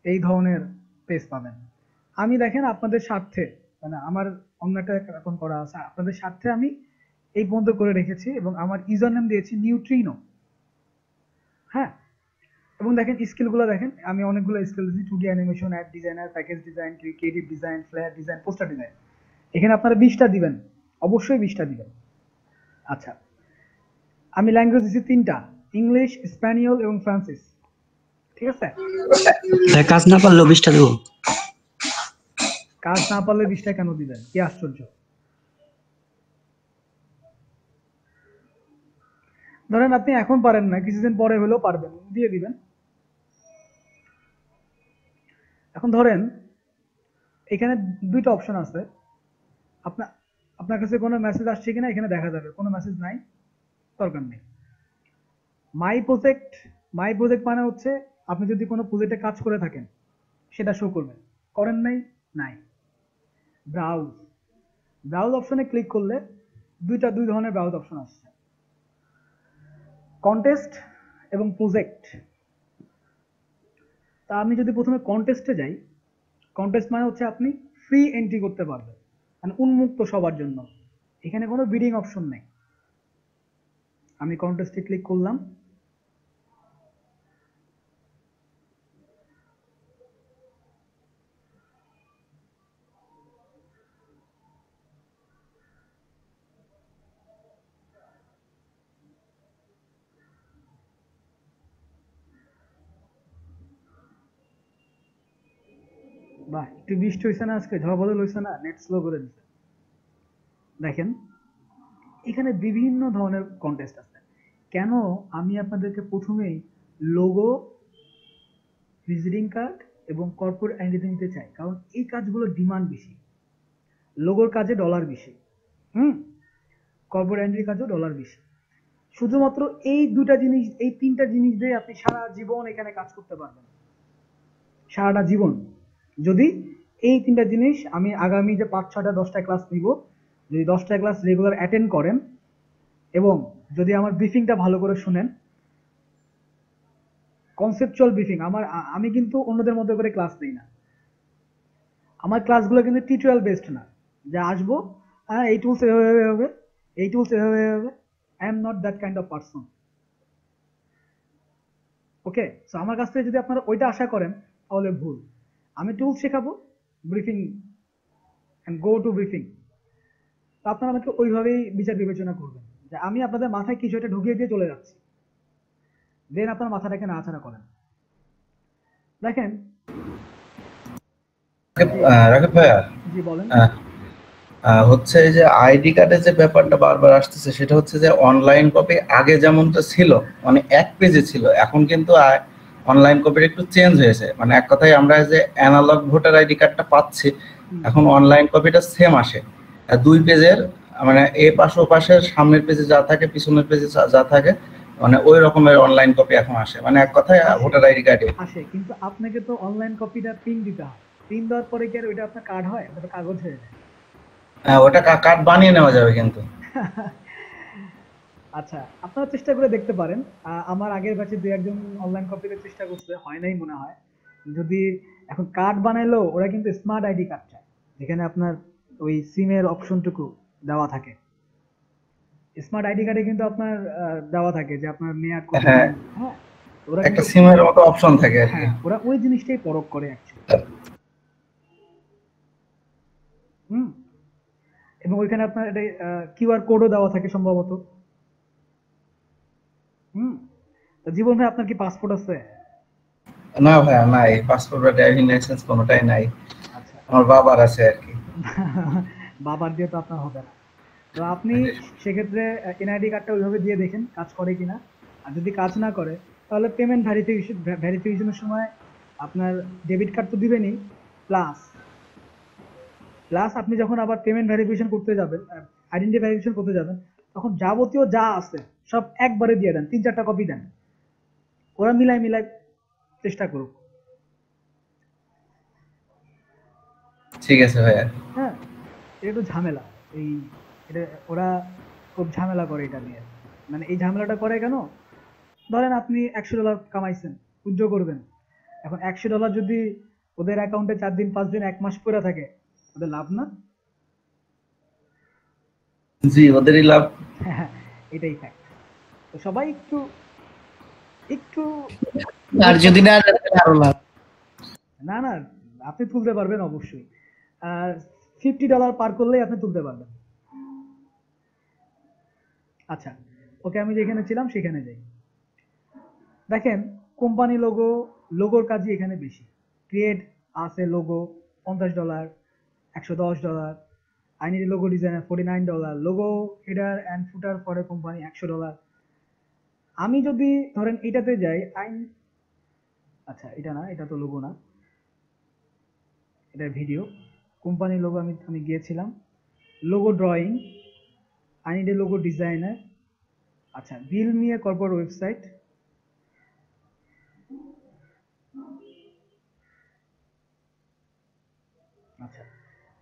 এই ধরনের পেজ পাবেন। আমি দেখেন আপনাদের স্বার্থে, মানে আমার অন্য একটা অ্যাকাউন্ট করা আছে, আপনাদের স্বার্থে আমি এই পর্যন্ত করে রেখেছি এবং আমার ইউজার নেম দিয়েছি নিউট্রিনো। হ্যাঁ, এবং দেখেন স্কিলগুলো দেখেন, আমি অনেকগুলো স্কিল দিয়েছি: 2D animation, ad designer, package design, creative design, flat design, poster design. এখানে আপনারা 20টা দিবেন, অবশ্যই 20টা দিবেন। আচ্ছা, আমি ল্যাঙ্গুয়েজ দিচ্ছি 3টা: ইংলিশ, স্প্যানিয়ল এবং ফ্রান্সিস। ঠিক আছে? কাজ না পারলেও 20টা দেবো। কাজ না পারলে 20টা কেন দিবেন? কি আশ্চর্য! ধরেন আপনি এখন পারেন না, কিছুদিন পরে হলেও পারবেন, দিয়ে দিবেন। এখন ধরেন এখানে 2টা অপশন আছে। আপনার কাছে কোনো মেসেজ আসছে কিনা এখানে দেখা যাবে। কোনো মেসেজ নাই, দরকার নেই। মাই প্রজেক্ট মানে হচ্ছে আপনি যদি কোনো প্রজেক্টে কাজ করে থাকেন সেটা শো করবেন, করেন নাই। ব্রাউজ অপশনে ক্লিক করলে দুই ধরনের ব্রাউজ অপশন আসছে: কন্টেস্ট এবং প্রজেক্ট। তা আমি যদি প্রথমে কন্টেস্টে যাই, কন্টেস্ট মানে হচ্ছে আপনি ফ্রি এন্ট্রি করতে পারবেন, মানে উন্মুক্ত সবার জন্য। এখানে কোনো বিডিং অপশন নেই। আমি কন্টেস্টে ক্লিক করলাম। বাহ, একটু বৃষ্টি হয়েছে না আজকে, ঝড় বদল হয়েছে না, নেট স্লো করে দিচ্ছে। দেখেন এখানে বিভিন্ন ধরনের কন্টেস্ট আছে। কেন আমি আপনাদেরকে প্রথমেই লোগো, ভিজিটিং কার্ড এবং কর্পোরেট আইডেন্টিটি নিতে চাই, কারণ এই কাজগুলোর ডিমান্ড বেশি। লোগোর কাজে ডলার বেশি, কর্পোরেট আইডেন্টিটির কাজেও ডলার বেশি। শুধুমাত্র এই দুটা জিনিস, এই তিনটা জিনিস দিয়ে আপনি সারা জীবন এখানে কাজ করতে পারবেন, সারাটা জীবন। যদি এই তিনটা জিনিস আমি আগামী যে 5, 6টা 10টা ক্লাস নিব, যদি 10টা ক্লাস রেগুলার অ্যাটেন্ড করেন এবং যদি আমার ব্রিফিংটা ভালো করে শুনেন, কনসেপচুয়াল ব্রিফিং, আমি কিন্তু অন্যদের মতো করে ক্লাস দিই না। আমার ক্লাসগুলো কিন্তু টিউটোরিয়াল বেসড না, যে আসবো হ্যাঁ এই টুলস এভাবে হবে, এই টুলস এভাবে হবে। I am not that kind of person. Okay, so আমার কাছ থেকে যদি আপনারা ওইটা আশা করেন তাহলে ভুল। আমি টুলস শেখাবো, briefing and go to briefing. তো আপনারা আমাকে ওইভাবেই বিচার বিবেচনা করবেন, যে আমি আপনাদের মাথায় কিছু একটা ঢুকিয়ে দিয়ে চলে যাচ্ছি, দেন আপনার মাথাটাকে নাড়াচাড়া করেন। দেখেন রাকিব ভাইয়া, জি বলেন। হচ্ছে যে আইডি কার্ডের যে ব্যাপারটা বারবার আসতেছে, সেটা হচ্ছে যে অনলাইন কপি আগে যেমনটা ছিল, মানে এক পেজে ছিল, এখন কিন্তু অনলাইন কপির একটু চেঞ্জ হয়েছে। মানে এক কথায় আমরা যে অ্যানালগ ভোটার আইডি কার্ডটা পাচ্ছি, এখন অনলাইন কপিটা সেম আসে, 2 পেজের, মানে এ পাশ ও পাশের, সামনের পেজে যা থাকে পিছনের পেজে যা থাকে, মানে ওই রকমের অনলাইন কপি এখন আসে। মানে এক কথায় ভোটার আইডি কার্ডে আসে, কিন্তু আপনাকে তো অনলাইন কপিটা প্রিন্ট দিতে হয়। প্রিন্ট দেওয়ার পরে কি আর ওইটা আপনার কার্ড হয়? ওটা তো কাগজ হয়ে যায়। ওটা কার্ড বানিয়ে নেওয়া যাবে কিন্তু। আচ্ছা, আপনারা চেষ্টা করে দেখতে পারেন। আমার আগের ব্যাচে 2-1 অনলাইন কপিতে চেষ্টা করছে, হয় নাই মনে হয়। যদি এখন কার্ড বানাইলো, ওরা কিন্তু স্মার্ট আইডি কার্ড চায়, যেখানে আপনার ওই সিমের অপশনটুকু দেওয়া থাকে। স্মার্ট আইডি কার্ডে কিন্তু আপনার দেওয়া থাকে যে আপনার মেয়াদ কত। হ্যাঁ, হ্যাঁ, ওরা একটা সিমের মতো অপশন থাকে আর কি। হ্যাঁ, ওরা ওই জিনিসটাই পরখ করে অ্যাকচুয়ালি। এবং ওইখানে আপনার এটা কিউআর কোডও দেওয়া থাকে সম্ভবত। তো জীবন ভাই, আপনার কি পাসপোর্ট আছে? না ভাইয়া, নাই, পাসপোর্ট বা ড্রাইভিং লাইসেন্স কোনোটাই নাই। আচ্ছা, আমার বাবার আছে আর কি। বাবার দিয়ে তো আপনার হবে না। তো আপনি সেক্ষেত্রে এনআইডি কার্ডটা ওইভাবে দিয়ে দেখেন কাজ করে কিনা। আর যদি কাজ না করে, তাহলে পেমেন্ট ভেরিফিকেশনের সময় আপনার ডেবিট কার্ড তো দিবেনই, প্লাস আপনি যখন আবার পেমেন্ট ভেরিফিকেশন করতে যাবেন, আইডেন্টি ভেরিফিকেশন করতে যাবেন, তখন যাবতীয় যা আছে সব একবারে দিয়ে দেন, 3-4টা কপি দেন, ওরা মিলাই চেষ্টা করুক। ঠিক আছে ভাইয়া। হ্যাঁ, এটা একটু ঝামেলা, এটা ওরা খুব ঝামেলা করে এটা নিয়ে। মানে এই ঝামেলাটা করে কেন? ধরেন আপনি $100 কামাইছেন, উইথড্র করবেন। এখন $100 যদি ওদের অ্যাকাউন্টে 4 দিন 5 দিন 1 মাস পড়ে থাকে, ওদের লাভ না? জি, ওদেরই লাভ। এটাই ফ্যাক্ট। তো সবাই একটু আর যদি না আরো লাভ। না, আপনি তুলতে পারবেন অবশ্যই। $50 পার করলেই আপনি তুলতে পারবেন। আচ্ছা, ওকে, আমি যেখানে ছিলাম সেখানে যাই। দেখেন, কোম্পানি লোগোর কাজই এখানে বেশি। ক্রিয়েট আছে logo $50, $110। I need a logo designer $49, logo header and footer for a company $100। আমি যদি ধরেন এটাতে যাই, আচ্ছা এটা না, এটা তো লোগো না, এটা ভিডিও। কোম্পানি লোগো আমি গিয়েছিলাম, logo drawing, I need a logo designer। আচ্ছা, বিল মি এ কর্পোরেট ওয়েবসাইট। আচ্ছা,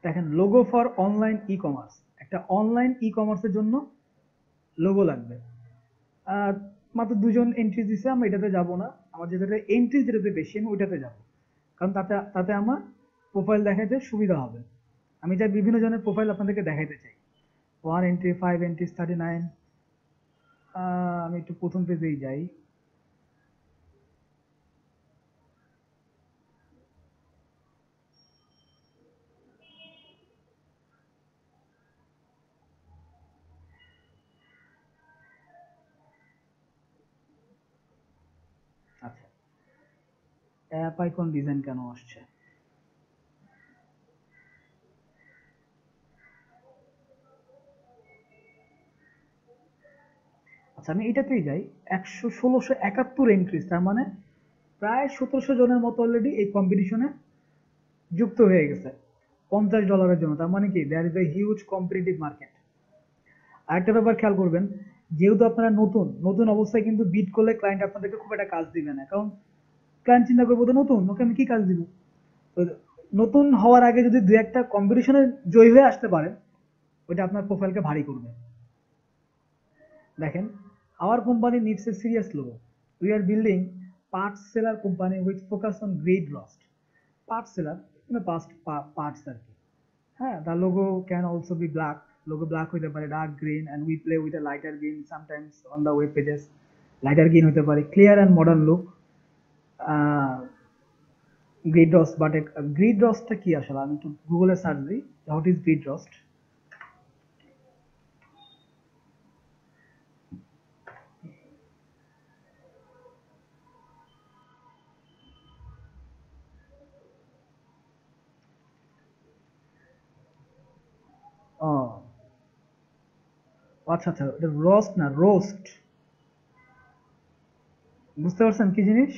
দেখেন, logo for online e commerce. একটা অনলাইন ই কমার্সের জন্য লোগো লাগবে। মাত্র 2জন এন্ট্রি দিছে, আমরা এটাতে যাব না। আমার যেটাতে এন্ট্রি যেটাতে বেশি, আমি ওইটাতে যাব, কারণ তাতে আমার প্রোফাইল দেখাইতে সুবিধা হবে। আমি চাই বিভিন্ন জনের প্রোফাইল আপনাদেরকে দেখাইতে চাই। 1 এন্ট্রি, 5 এন্ট্রি, 39। আমি একটু প্রথম পেজেই যাই। আচ্ছা, অ্যাপ আইকন ডিজাইন কেন আসছে? আচ্ছা আমি এটাতেই যাই। 1671 এন্ট্রিজ, তার মানে প্রায় 1700 জনের মতো অলরেডি এই কম্পিটিশনে যুক্ত হয়ে গেছে $50 জন্য। তার মানে কি there is a huge competitive market. আরেকটা ব্যাপার খেয়াল করবেন, যেহেতু আপনারা নতুন নতুন অবস্থায় কিন্তু বিট করলে ক্লায়েন্ট আপনাদেরকে খুব একটা কাজ দিবে না, কারণ ক্লায়েন্ট চিন্তা করবো তো নতুন, ওকে আমি কি কাজ দিব। তো নতুন হওয়ার আগে যদি দু একটা কম্পিটিশনে জয়ী হয়ে আসতে পারেন, ওইটা আপনার প্রোফাইলকে ভারী করবে। দেখেন, our company needs a serious logo. We are building parts seller company with focus on great rust. Parts seller, past parts আর কি। হ্যাঁ, the logo can also be black. Logo black হইতে পারে, dark green, and we play with a lighter green sometimes on the web pages. Lighter green হইতে পারে, clear and modern look. Grid rust, but grid rust টা কি আসলে আমি একটু গুগলে সার্চ দিই, what is grid rust? আচ্ছা আচ্ছা, এটা রোস্ট না, রোস্ট। বুঝতে পারছেন কি জিনিস?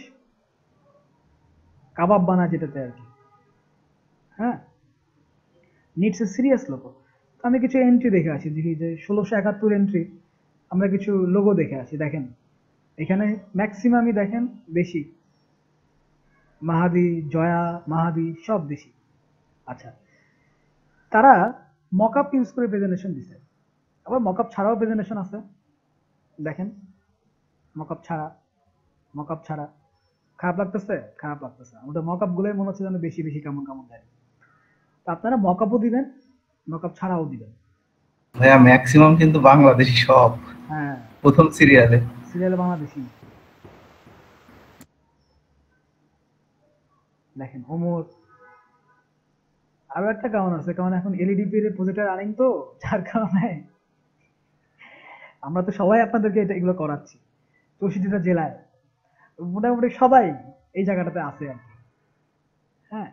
কাবাব বানা যেটাতে আর কি। হ্যাঁ, নিডস এ সিরিয়াস লোগো। আমি কিছু এন্ট্রি দেখে আসি, দেখি যে 1671 এন্ট্রি, আমরা কিছু লোগো দেখে আসি। দেখেন এখানে ম্যাক্সিমামই দেখেন দেশি, মাহাদি, জয়া, মাহাদি সব দেশি। আচ্ছা, তারা মকআপ ইউজ করে প্রেজেন্টেশন দিছে, আবার মকআপ ছাড়াও প্রেজেন্টেশন আছে। দেখেন মকআপ ছাড়া, মকআপ ছাড়া খারাপ লাগতেছে, খারাপ লাগতেছে। আমাদের মকআপ গুলোই মনে হচ্ছে যেন বেশি বেশি কেমন কেমন দেয়। তো আপনারা মকআপও দিবেন, মকআপ ছাড়াও দিবেন। ভাইয়া ম্যাক্সিমাম কিন্তু বাংলাদেশি সব। হ্যাঁ, প্রথম সিরিয়ালে বাংলাদেশি। দেখেন ওমর, আরো একটা কারণ আছে, কারণ এখন এলইডি প্রজেক্টর আনিং তো, যার কারণে আমরা তো সবাই আপনাদেরকে এগুলো করাচ্ছি 64টা জেলায়, মোটামুটি সবাই এই জায়গাটাতে আছে আর কি। হ্যাঁ,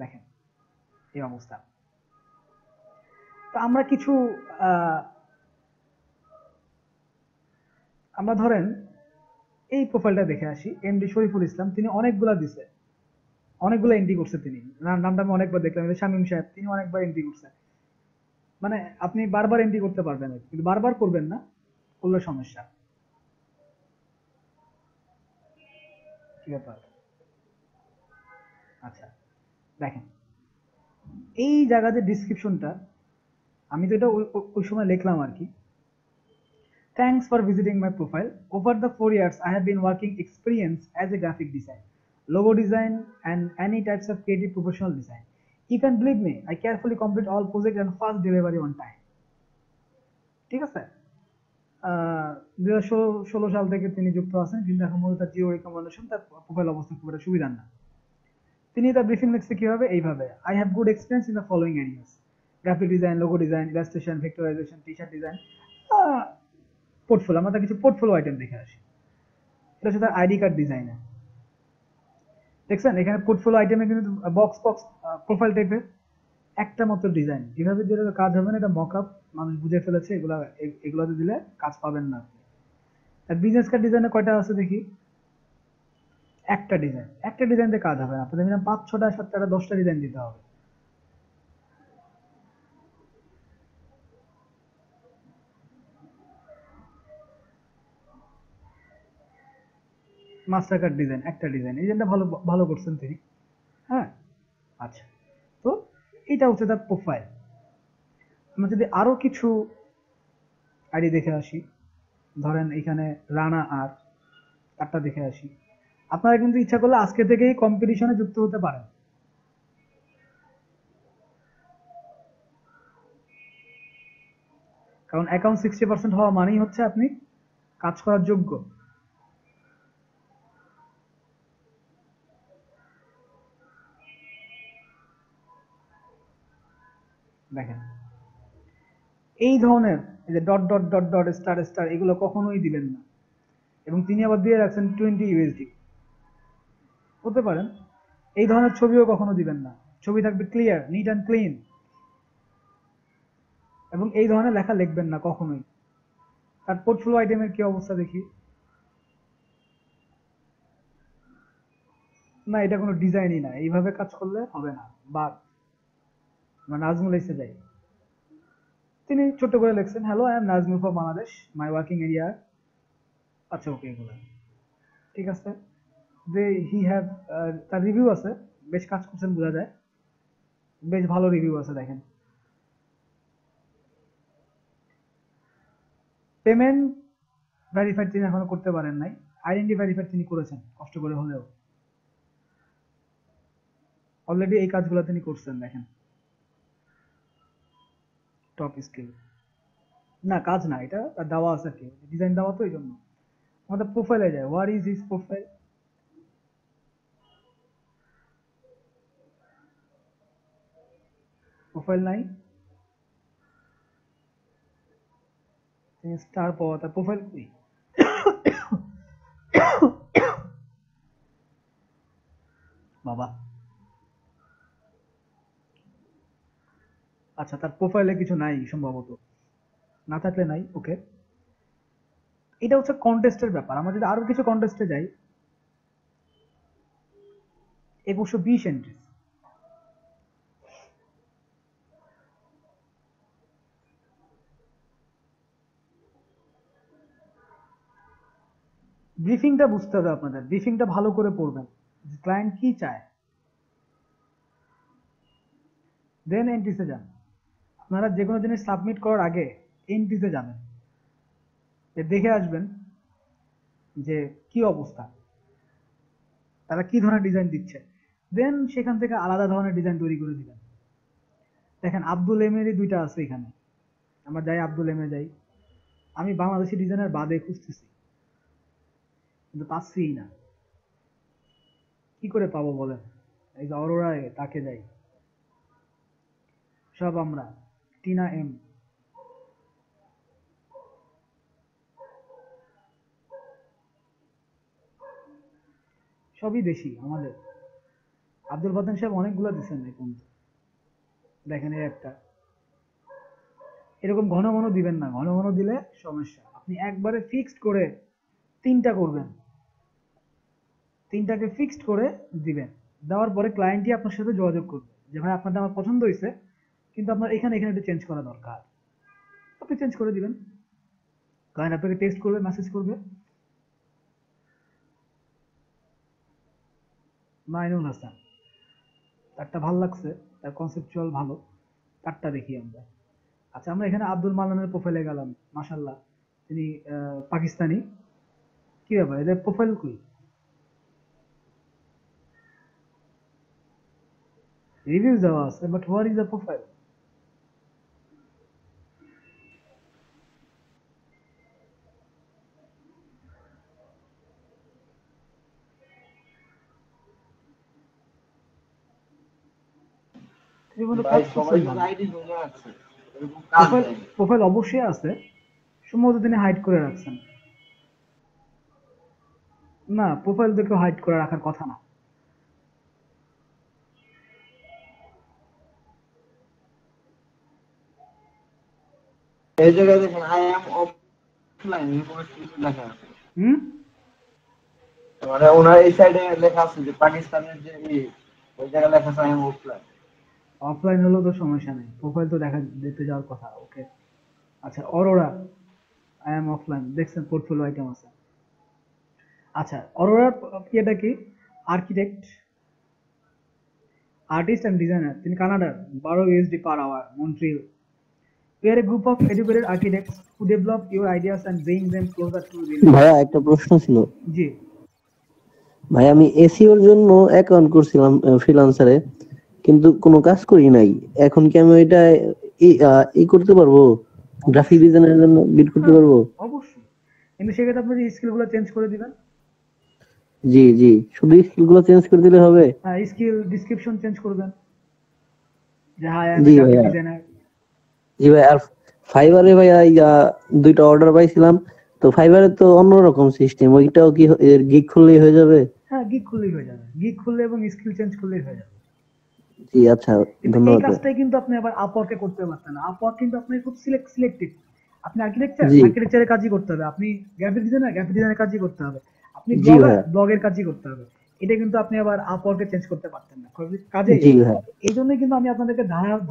দেখেন এই অবস্থা। তো আমরা কিছু আমরা ধরেন এই প্রোফাইলটা দেখে আসি। এমডি শরীফুল ইসলাম, তিনি অনেকগুলা দিছে, অনেকগুলো এন্ট্রি করছে। তিনি নামটা আমি অনেকবার দেখলাম, শামীম সাহেব, তিনি অনেকবার এন্ট্রি করছে। মানে আপনি বারবার এন্ট্রি করতে পারবেন, কিন্তু বারবার করবেন না, করলে সমস্যা। কি ব্যাপার? আচ্ছা দেখেন এই জায়গাতে ডিসক্রিপশনটা, আমি তো এটা ওই সময় লিখলাম আর কি। Thanks for visiting my profile. Over the 4 years, I have been working experience as a graphic design, logo design, and any types of creative professional design. You can believe me, I carefully complete all projects and fast delivery on time. ঠিক আছে? 2016 সাল থেকে তিনি যুক্ত আছেন, কিন্তু এখন মূলত তার জিও রিকমেন্ডেশন, তার প্রোফাইল অবস্থা খুব একটা সুবিধার না। তিনি তার ব্রিফিং লিখছে কিভাবে, এইভাবে: I have good experience in the following areas: graphic design, logo design, illustration, vectorization, t-shirt design, portfolio. আমরা তার কিছু পোর্টফোলিও আইটেম দেখে আসি। এটা হচ্ছে তার আইডি কার্ড ডিজাইনার। দেখছেন এখানে পোর্টফোলিও আইটেমে কিন্তু বক্স বক্স প্রোফাইল টাইপের একটা মাত্র ডিজাইন। যেভাবে যেভাবে কাজ হবে না, এটা মকআপ, মানুষ বুঝে ফেলেছে। এগুলাতে দিলে কাজ পাবেন না। আর বিজনেস কার্ড ডিজাইনে কয়টা আছে দেখি? একটা ডিজাইন, একটা ডিজাইনতে কাজ হবে না। আপনাদের মিনিমাম 5, 6টা, 7টা, 10টা ডিজাইন দিতে হবে। মাস্টার কার্ড ডিজাইন, একটা ডিজাইন, এই ডিজাইনটা ভালো ভালো করছেন তিনি। হ্যাঁ, আচ্ছা, তো এটা হচ্ছে তার প্রোফাইল। আমরা যদি আরো কিছু আইডি দেখে আসি, ধরেন এখানে রানা আর কার্ডটা দেখে আসি। আপনারা কিন্তু ইচ্ছা করলে আজকে থেকেই কম্পিটিশনে যুক্ত হতে পারেন। কারণ অ্যাকাউন্ট 60% হওয়া মানেই হচ্ছে আপনি কাজ করার যোগ্য। দেখেন এই ধরনের এই যে dot dot dot dot star star, এগুলো কখনোই দিবেন না। এবং তিনি আবার দিয়ে রাখছেন 20 USD। বলতে পারেন এই ধরনের ছবিও কখনো দিবেন না। ছবি থাকবে ক্লিয়ার, নিট অ্যান্ড ক্লিন। এবং এই ধরনের লেখা লিখবেন না কখনোই। তার পোর্টফোলিও আইটেমের কি অবস্থা দেখি। না, এটা কোনো ডিজাইনই না, এইভাবে কাজ করলে হবে না। বা নাজমুল এসে যাই, তিনি ছোট করে লিখছেন, hello I am Nazmul from Bangladesh, my working area. আচ্ছা ওকে, এগুলো ঠিক আছে। যে হি হ্যাভ, তার রিভিউ আছে, বেশ কাজ করছেন বোঝা যায়, বেশ ভালো রিভিউ আছে। দেখেন পেমেন্ট ভেরিফাইড তিনি এখনো করতে পারেন নাই, আইডেন্টি ভেরিফাইড তিনি করেছেন কষ্ট করে হলেও, অলরেডি এই কাজগুলো তিনি করছেন। দেখেন টপ স্কিল না, কাজ না, এটা তার দেওয়া আছে কি, ডিজাইন দেওয়া, তো এই জন্য আমাদের প্রোফাইলে যায়। What is his profile? Profile নাই, স্টার পাওয়া, তার প্রোফাইল কই? বাবা, আচ্ছা তার প্রোফাইলে কিছু নাই সম্ভবত, না থাকলে নাই। ওকে, এটা হচ্ছে কন্টেস্টের ব্যাপার। আমরা যদি আরো কিছু কন্টেস্টে যাই, 1120 এন্ট্রি, ব্রিফিংটা বুঝতে হবে আপনাদের, ব্রিফিংটা ভালো করে পড়বেন, ক্লায়েন্ট কি চায়, দেন এন্ট্রিসে যান। আপনারা যে কোনো জিনিস সাবমিট করার আগে এন্ট্রিসে যাবেন, দেখে আসবেন যে কি অবস্থা, তারা কি ধরনের ডিজাইন দিচ্ছে, দেন সেখান থেকে আলাদা ধরনের ডিজাইন তৈরি করে দিবেন। দেখেন আব্দুল এমেরই দুইটা আছে এখানে, আমরা যাই আব্দুল এমে যাই, আমি বাংলাদেশি ডিজাইনার বাদে খুঁজতেছি কিন্তু পাচ্ছি না, কি করে পাবো বলেন? এই যে অরোরায় তাকে যাই, সব আমরা, টিনা এম, সবই দেশি আমাদের। আব্দুল বাদান সাহেব অনেকগুলো দিচ্ছেন এখন, দেখেন এই একটা, এরকম ঘন ঘন দিবেন না, ঘন ঘন দিলে সমস্যা। আপনি একবারে ফিক্সড করে 3টা করবেন, 3টাকে ফিক্সড করে দিবেন, দেওয়ার পরে ক্লায়েন্টই আপনার সাথে যোগাযোগ করবে যে ভাই আপনারটা আমার পছন্দ হয়েছে, কিন্তু আপনার এখানে এখানে একটু চেঞ্জ করা দরকার, আপনি চেঞ্জ করে দিবেন। ক্লায়েন্ট আপনাকে টেক্সট করবে, মেসেজ করবে। মাইনুল হাসান, তারটা ভালো লাগছে, তার কনসেপচুয়াল ভালো, তারটা দেখি আমরা। আচ্ছা আমরা এখানে আব্দুল মান্নানের প্রোফাইলে গেলাম, মাশাআল্লাহ তিনি পাকিস্তানি, কি ব্যাপার এদের প্রোফাইল কই? রিভিউ দেওয়া আছে, but where is the profile? Profile অবশ্যই আছে, সম্ভবত তিনি হাইড করে রাখছেন। না, প্রোফাইল দেখে হাইড করে রাখার কথা না। এই জায়গায় দেখুন আই এম অফলাইন লেখা আছে। মানে ওনার এই সাইডে লেখা আছে যে পাকিস্তানের যে ওই জায়গায় লেখা আছে আই এম অফলাইন। অফলাইন হলেও তো সমস্যা নেই, প্রোফাইল তো দেখতে যাওয়ার কথা। ওকে, আচ্ছা অরোরা আই এম অফলাইন, দেখছেন পোর্টফোলিও আইটেম আছে। আচ্ছা অরোরার এটা কি? আর্কিটেক্ট, আর্টিস্ট এন্ড ডিজাইনার, তিনি কানাডার, 12 USD per hour, Montreal. We are a group of educated architects who develop your ideas and bring them closer to real life. ভাইয়া একটা প্রশ্ন ছিল। জি ভাই, আমি এসইওর জন্য অ্যাকাউন্ট করছিলাম ফ্রিল্যান্সারে, কিন্তু কোনো কাজ করি নাই। এখন কি আমি এটা করতে পারবো? গ্রাফিক ডিজাইনের জন্য বিড করতে পারবো? অবশ্যই, কিন্তু সেক্ষেত্রে আপনি স্কিলগুলো চেঞ্জ করে দিবেন। জি জি, শুধু স্কিলগুলো চেঞ্জ করে দিলে হবে? হ্যাঁ, স্কিল ডেসক্রিপশন চেঞ্জ করবেন যে হাই আমি গ্রাফিক ডিজাইনার। জি ভাই, আর ফাইবারে ভাই দুইটা অর্ডার পাইছিলাম, তো ফাইবারে তো অন্যরকম সিস্টেম, ওইটাও কি গিগ খুললেই হয়ে যাবে? হ্যাঁ, গিগ খুললেই হয়ে যাবে, গিগ খুললে এবং স্কিল চেঞ্জ করলেই হয়ে যাবে। জি আচ্ছা, এই ধন্যবাদ। কাজটাই কিন্তু আপনি আবার আপওয়ার্কে করতে পারতেন না। আপওয়ার্ক কিন্তু আপনি খুব সিলেক্টিভ, আপনি আর্কিটেকচার, জি। আর্কিটেকচারের কাজই করতে হবে। আপনি গ্রাফিক ডিজাইনার, গ্রাফিক ডিজাইনের কাজই করতে হবে। আপনি জি ব্লগার, ভাইয়া। ব্লগের কাজই করতে হবে। এটা কিন্তু আপনি আবার আপওয়ার্কে চেঞ্জ করতে পারতেন না। কাজেই জি ভাইয়া। এই জন্যই কিন্তু আমি আপনাদেরকে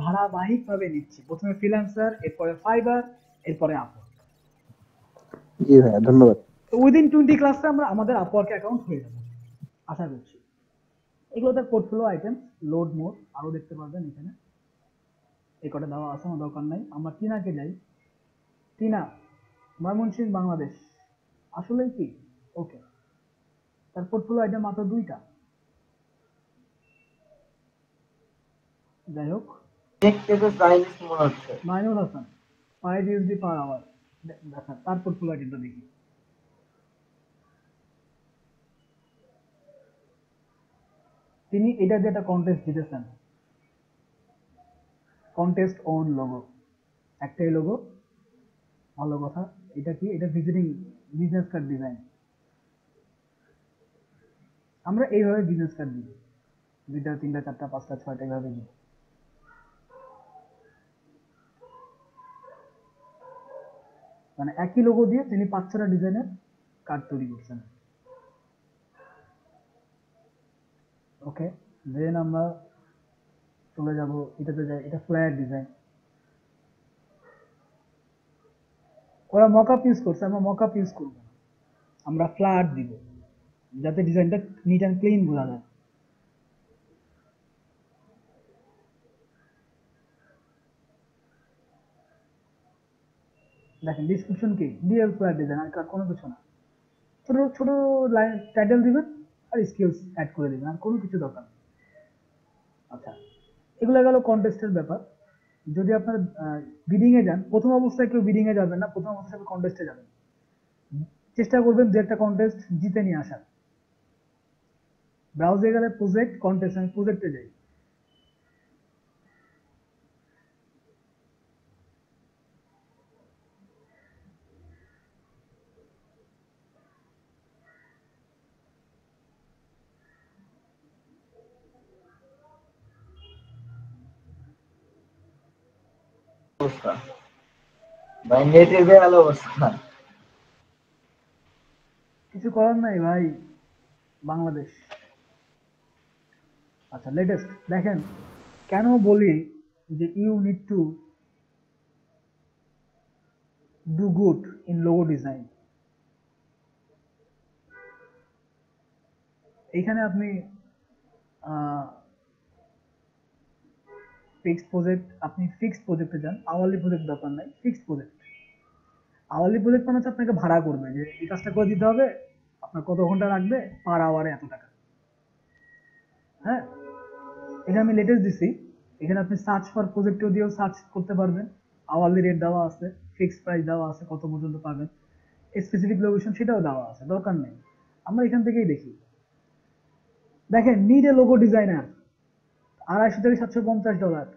ধারাবাহিক ভাবে নিচ্ছি। প্রথমে ফ্রিল্যান্সার, এরপরে ফাইবার, এরপরে আপওয়ার্ক। জি ভাইয়া, ধন্যবাদ। তো উইদিন 20 ক্লাসে আমরা আমাদের আপওয়ার্ক অ্যাকাউন্ট হয়ে যাবে আশা করছি। এগুলো তার পোর্টফোলিও আইটেম, লোড মোড আরো দেখতে পারবেন এখানে। এই কটা দেওয়া আছে, আমার দরকার নাই। আমরা টিনাকে যাই। টিনা, ময়মনসিংহ, বাংলাদেশ। আসলেই কি? ওকে, তার পোর্টফোলিও আইটেম মাত্র 2টা। যাই হোক, দেখতে তো চাইনিজ মনে হচ্ছে। Mainul Hasan, 5 USD per hour. দেখা তার পোর্টফোলিও আইটেমটা দেখি। তিনি এটা দিয়ে একটা কন্টেস্ট জিতেছেন, কন্টেস্ট অন লোগো, একটাই লোগো। ভালো কথা। এটা কি? এটা ভিজিটিং বিজনেস কার্ড ডিজাইন। আমরা এইভাবে বিজনেস কার্ড দিই, 2টা 3টা 4টা 5টা 6টা এইভাবে দিই। মানে একই লোগো দিয়ে তিনি 5-6টা ডিজাইনের কার্ড তৈরি করছেন। ওকে, দেন আমরা চলে যাব এটাতে যাই। এটা ফ্লায়ার ডিজাইন। ওরা মকআপ ইউজ করছে, আমরা মকআপ ইউজ করব না। আমরা ফ্লায়ার দিব যাতে ডিজাইনটা নিট অ্যান্ড ক্লিন বোঝা যায়। দেখেন ডিসক্রিপশন কি? ডিএল ফ্লায়ার ডিজাইন, আর কোনো কিছু না। ছোট ছোট লাইন টাইটেল দিবেন আর স্কিলস অ্যাড করে দিবেন, আর কোনো কিছু দরকার নেই। আচ্ছা, এগুলো গেল কন্টেস্টের ব্যাপার। যদি আপনার বিডিং এ যান, প্রথম অবস্থায় কেউ বিডিং এ যাবেন না, প্রথম অবস্থায় কন্টেস্টে যাবেন। চেষ্টা করবেন যে একটা কন্টেস্ট জিতে নিয়ে আসার। ব্রাউজে গেলে প্রজেক্ট, কন্টেস্ট, আমি প্রজেক্টে যাই। অবস্থা ভাই, নেটের বেহাল অবস্থা। কিছু করার নাই ভাই, বাংলাদেশ। আচ্ছা, লেটেস্ট দেখেন। কেন বলি যে you need to do good in logo design? এইখানে আপনি ফিক্সড প্রজেক্ট, আপনি ফিক্সড প্রজেক্টে যান। আওয়ারলি প্রজেক্ট দরকার নাই, ফিক্সড প্রজেক্ট। আওয়ারলি প্রজেক্ট মানে হচ্ছে আপনাকে ভাড়া করবে, যে এই কাজটা করে দিতে হবে, আপনার কত ঘন্টা লাগবে, পার আওয়ারে এত টাকা। হ্যাঁ, এখানে আমি লেটেস্ট দিছি। এখানে আপনি সার্চ ফর প্রজেক্টও দিয়েও সার্চ করতে পারবেন। আওয়ারলি রেট দেওয়া আছে, ফিক্সড প্রাইস দেওয়া আছে, কত পর্যন্ত পাবেন, স্পেসিফিক লোকেশন সেটাও দেওয়া আছে, দরকার নেই। আমরা এখান থেকেই দেখি। দেখেন, নিড এ লোগো ডিজাইনার, $250 থেকে $750।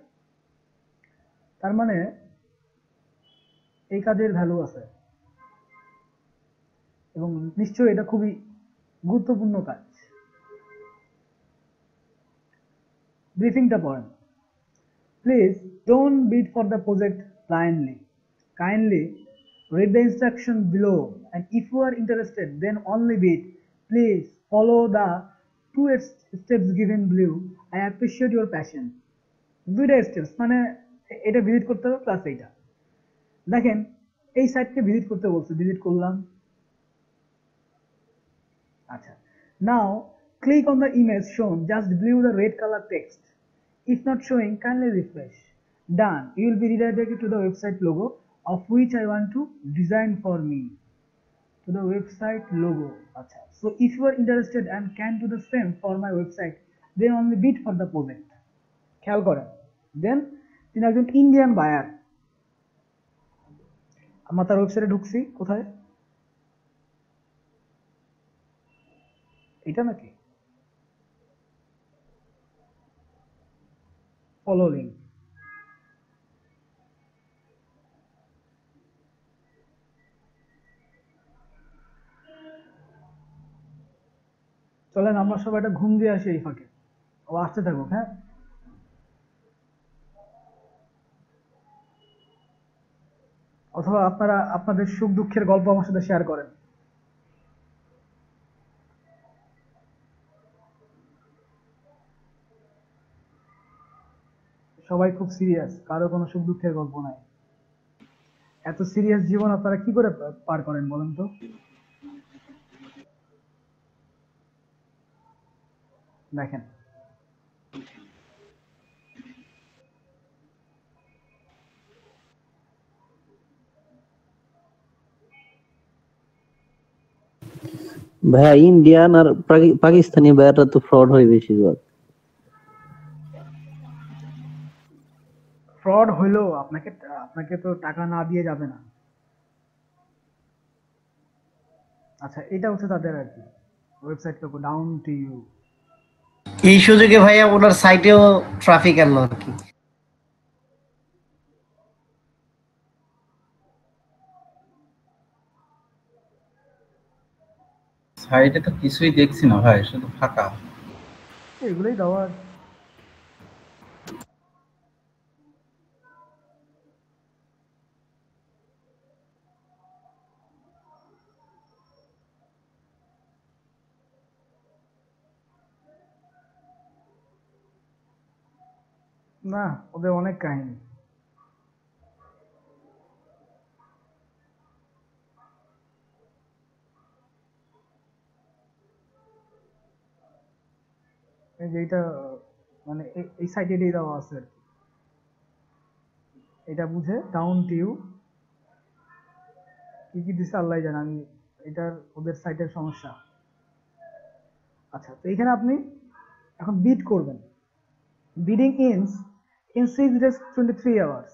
তার মানে এই কাজের ভ্যালু আছে, এবং নিশ্চয়ই এটা খুবই গুরুত্বপূর্ণ কাজ। ব্রিফিংটা পড়েন। Please don't bid for the project blindly. Kindly read the instruction below, and if you are interested, then only bid. Please follow the 2 steps given below. I appreciate your passion. 2টা স্টেপস, মানে এটা visit করতে হবে plus এইটা। দেখেন, এই সাইটকে visit করতে বলছে, ভিজিট করলাম। আচ্ছা, নাও click on the image shown just below the red color text. If not showing, kindly refresh. Done. You will be redirected to the website logo of which I want to design for me. To the website logo. Acha. So if you are interested and can do the same for my website, then only bid for the project. খেয়াল করেন। দেন তিনি একজন Indian buyer. আমরা তার ওয়েবসাইটে ঢুকছি। কোথায়? এটা নাকি? Follow link. চলেন আমরা সবাই একটা ঘুম দিয়ে আসি এই ফাঁকে। ও আসতে থাকুক। হ্যাঁ, অথবা আপনারা আপনাদের সুখ দুঃখের গল্প আমার সাথে শেয়ার করেন। সবাই খুব সিরিয়াস, কারো কোনো সুখ দুঃখের গল্প নাই। এত সিরিয়াস জীবন আপনারা কি করে পার করেন বলেন তো? দেখেন, ভাইয়া ইন্ডিয়ান আর পাকিস্তানি ভাইয়াটা তো ফ্রড হয় বেশিরভাগ। ফ্রড হইলো আপনাকে আপনাকে তো টাকা না দিয়ে যাবে না। আচ্ছা, এটা হচ্ছে তাদের আর কি website logo, down to you. এই সুযোগে ভাইয়া ওনার সাইটেও ট্রাফিক আনলো আর কি। সাইডে তো কিছুই দেখছি না ভাই, শুধু ফাঁকা। এগুলোই দেওয়ার। না, ওদের অনেক কাহিনী। এই যে এটা মানে এই সাইটে এটাই দেওয়া আছে আর কি। এটা বুঝে ডাউন টু ইউ কি কি দিছে আল্লাহ জানে, আমি এটার ওদের সাইটের সমস্যা। আচ্ছা, তো এখানে আপনি এখন বিড করবেন। Bidding ends in 6 days 23 hours,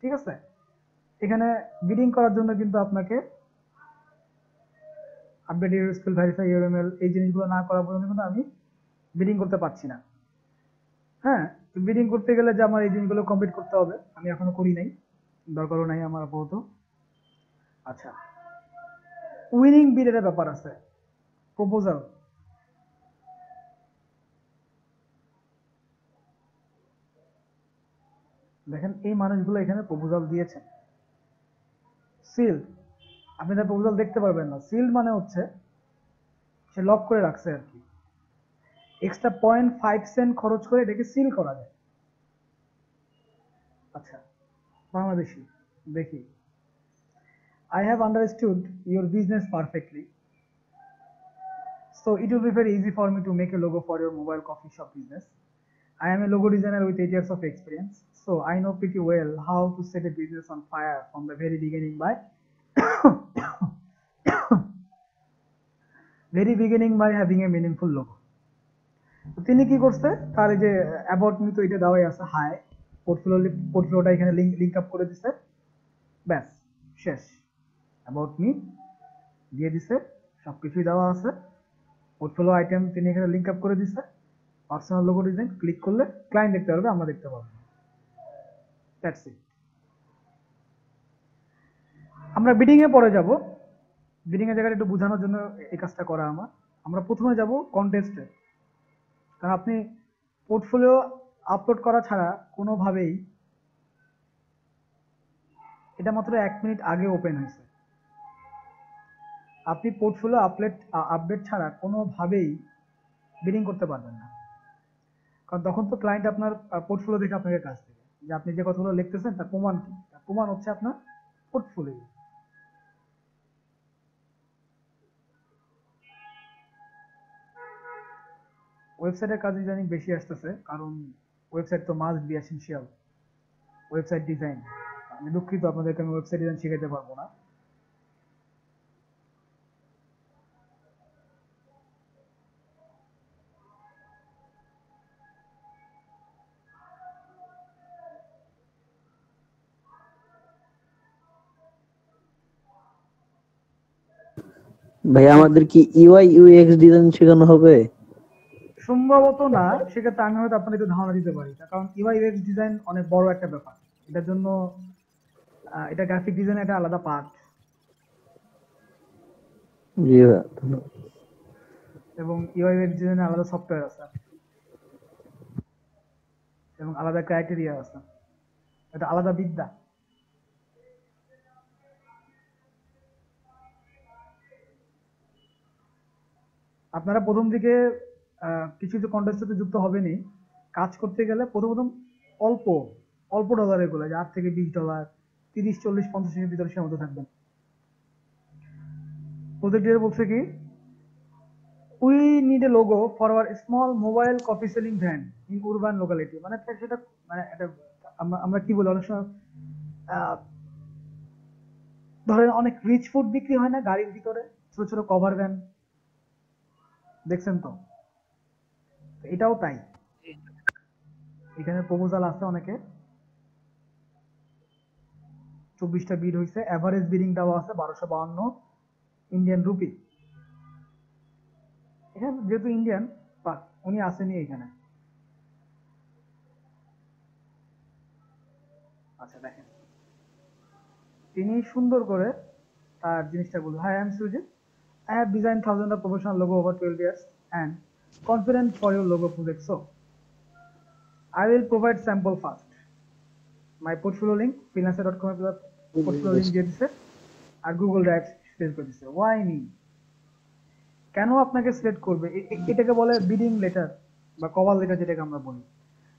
ঠিক আছে? এখানে বিডিং করার জন্য কিন্তু আপনাকে update your skill, verify URL এই জিনিসগুলো না করা পর্যন্ত কিন্তু আমি বিডিং করতে পারছি না। হ্যাঁ, তো বিডিং করতে গেলে যে আমার এই জিনিসগুলো কমপ্লিট করতে হবে, আমি এখনো করি নাই, দরকারও নাই আমার আপাতত। আচ্ছা, উইনিং বিডের ব্যাপার আছে, প্রপোজাল। দেখেন এই মানুষগুলো এখানে প্রপোজাল দিয়েছেন। সিল্ড, আপনি তার প্রপোজাল দেখতে পারবেন না। সিল্ড মানে হচ্ছে সে লক করে রাখছে আর কি। এক্সট্রা 0.5 সেন্ট খরচ করে এটাকে সিল করা যায়। আচ্ছা, বাংলাদেশি দেখি। I have understood your business perfectly, so it will be very easy for me to make a logo for your mobile coffee shop business. I am a logo designer with 8 years of experience, so I know pretty well how to set a business on fire from the very beginning by having a meaningful logo. তো তিনি কি করছে, তার এই যে about me তো এটা দেওয়াই আছে, হাই পোর্টফোলিওটা এখানে লিংক আপ করে দিছে, ব্যাস শেষ। অ্যাবাউট মি দিয়ে দিছে, সবকিছুই দেওয়া আছে। পোর্টফোলিও আইটেম তিনি এখানে লিংক আপ করে দিছে। পার্সোনাল লোগো ডিজাইন ক্লিক করলে ক্লায়েন্ট দেখতে পারবে, আমরা দেখতে পারবো। That's it. আমরা বিডিং এ পরে যাব। বিডিং এর জায়গাটা একটু বোঝানোর জন্য এই কাজটা করা আমার। আমরা প্রথমে যাব কন্টেস্টে, কারণ আপনি পোর্টফোলিও আপলোড করা ছাড়া কোনোভাবেই, এটা মাত্র 1 মিনিট আগে ওপেন হয়েছে, আপনি পোর্টফোলিও আপডেট ছাড়া কোনোভাবেই বিডিং করতে পারবেন না। কারণ তখন তো ক্লায়েন্ট আপনার পোর্টফোলিও দেখে আপনাকে কাজ দেবে, যে আপনি যে কথাগুলো লিখতেছেন তার প্রমাণ কি? তার প্রমাণ হচ্ছে আপনার পোর্টফোলিও। ওয়েবসাইটের কাজ ইদানিং বেশি আসতেছে, কারণ ওয়েবসাইট তো must be essential. Website design, আমি দুঃখিত আপনাদেরকে আমি ওয়েবসাইট ডিজাইন শেখাতে পারবো না। ভাই আমাদের কি ইউআই ইউএক্স ডিজাইন শেখানো হবে? সম্ভবত না, সেক্ষেত্রে আমি হয়তো আপনাদের একটু ধারণা দিতে পারি, কারণ ইউআই ইউএক্স ডিজাইন অনেক বড় একটা ব্যাপার। এটার জন্য এটা গ্রাফিক ডিজাইনের একটা আলাদা পার্ট, জি ভাই ধন্যবাদ। এবং ইউআই ইউএক্স ডিজাইনের আলাদা সফটওয়্যার আছে এবং আলাদা ক্রাইটেরিয়া আছে, এটা আলাদা বিদ্যা। আপনারা প্রথম দিকে কিছু কিছু কন্টেস্টের সাথে যুক্ত হবেনই। কাজ করতে গেলে প্রথম অল্প অল্প ডলার এগুলো, যে $8 থেকে $20, 30, 40, 50 এর ভিতরে সীমাবদ্ধ থাকবেন। প্রজেক্ট ডিরেক্টর বলছে কি, we need a logo for our small mobile coffee selling van in urban locality. মানে সেটা মানে এটা আমরা কি বলি, অনেক সময় ধরেন অনেক রিচ ফুড বিক্রি হয় না গাড়ির ভিতরে, ছোট ছোট কভার ভ্যান, দেখছেন তো? এটাও তাই। এখানে প্রপোজাল আছে অনেকে, 24টা বিড হয়েছে, এভারেজ বিডিং দেওয়া আছে 1252 ইন্ডিয়ান রুপি। এখানে যেহেতু ইন্ডিয়ান, উনি আসেনি এখানে। আচ্ছা দেখেন, তিনি সুন্দর করে তার জিনিসটা বলবেন। Hi, I am Sujit. I have designed thousands of professional logo over 12 years and confident for your logo project. So, I will provide sample first. My portfolio link, freelancer.com portfolio link দিয়ে দিছে, আর Google Drive শেয়ার করে দিছে। Why me? কেন আপনাকে select করবে? এটাকে বলে bidding letter বা কভার লেটার, যেটাকে আমরা বলি।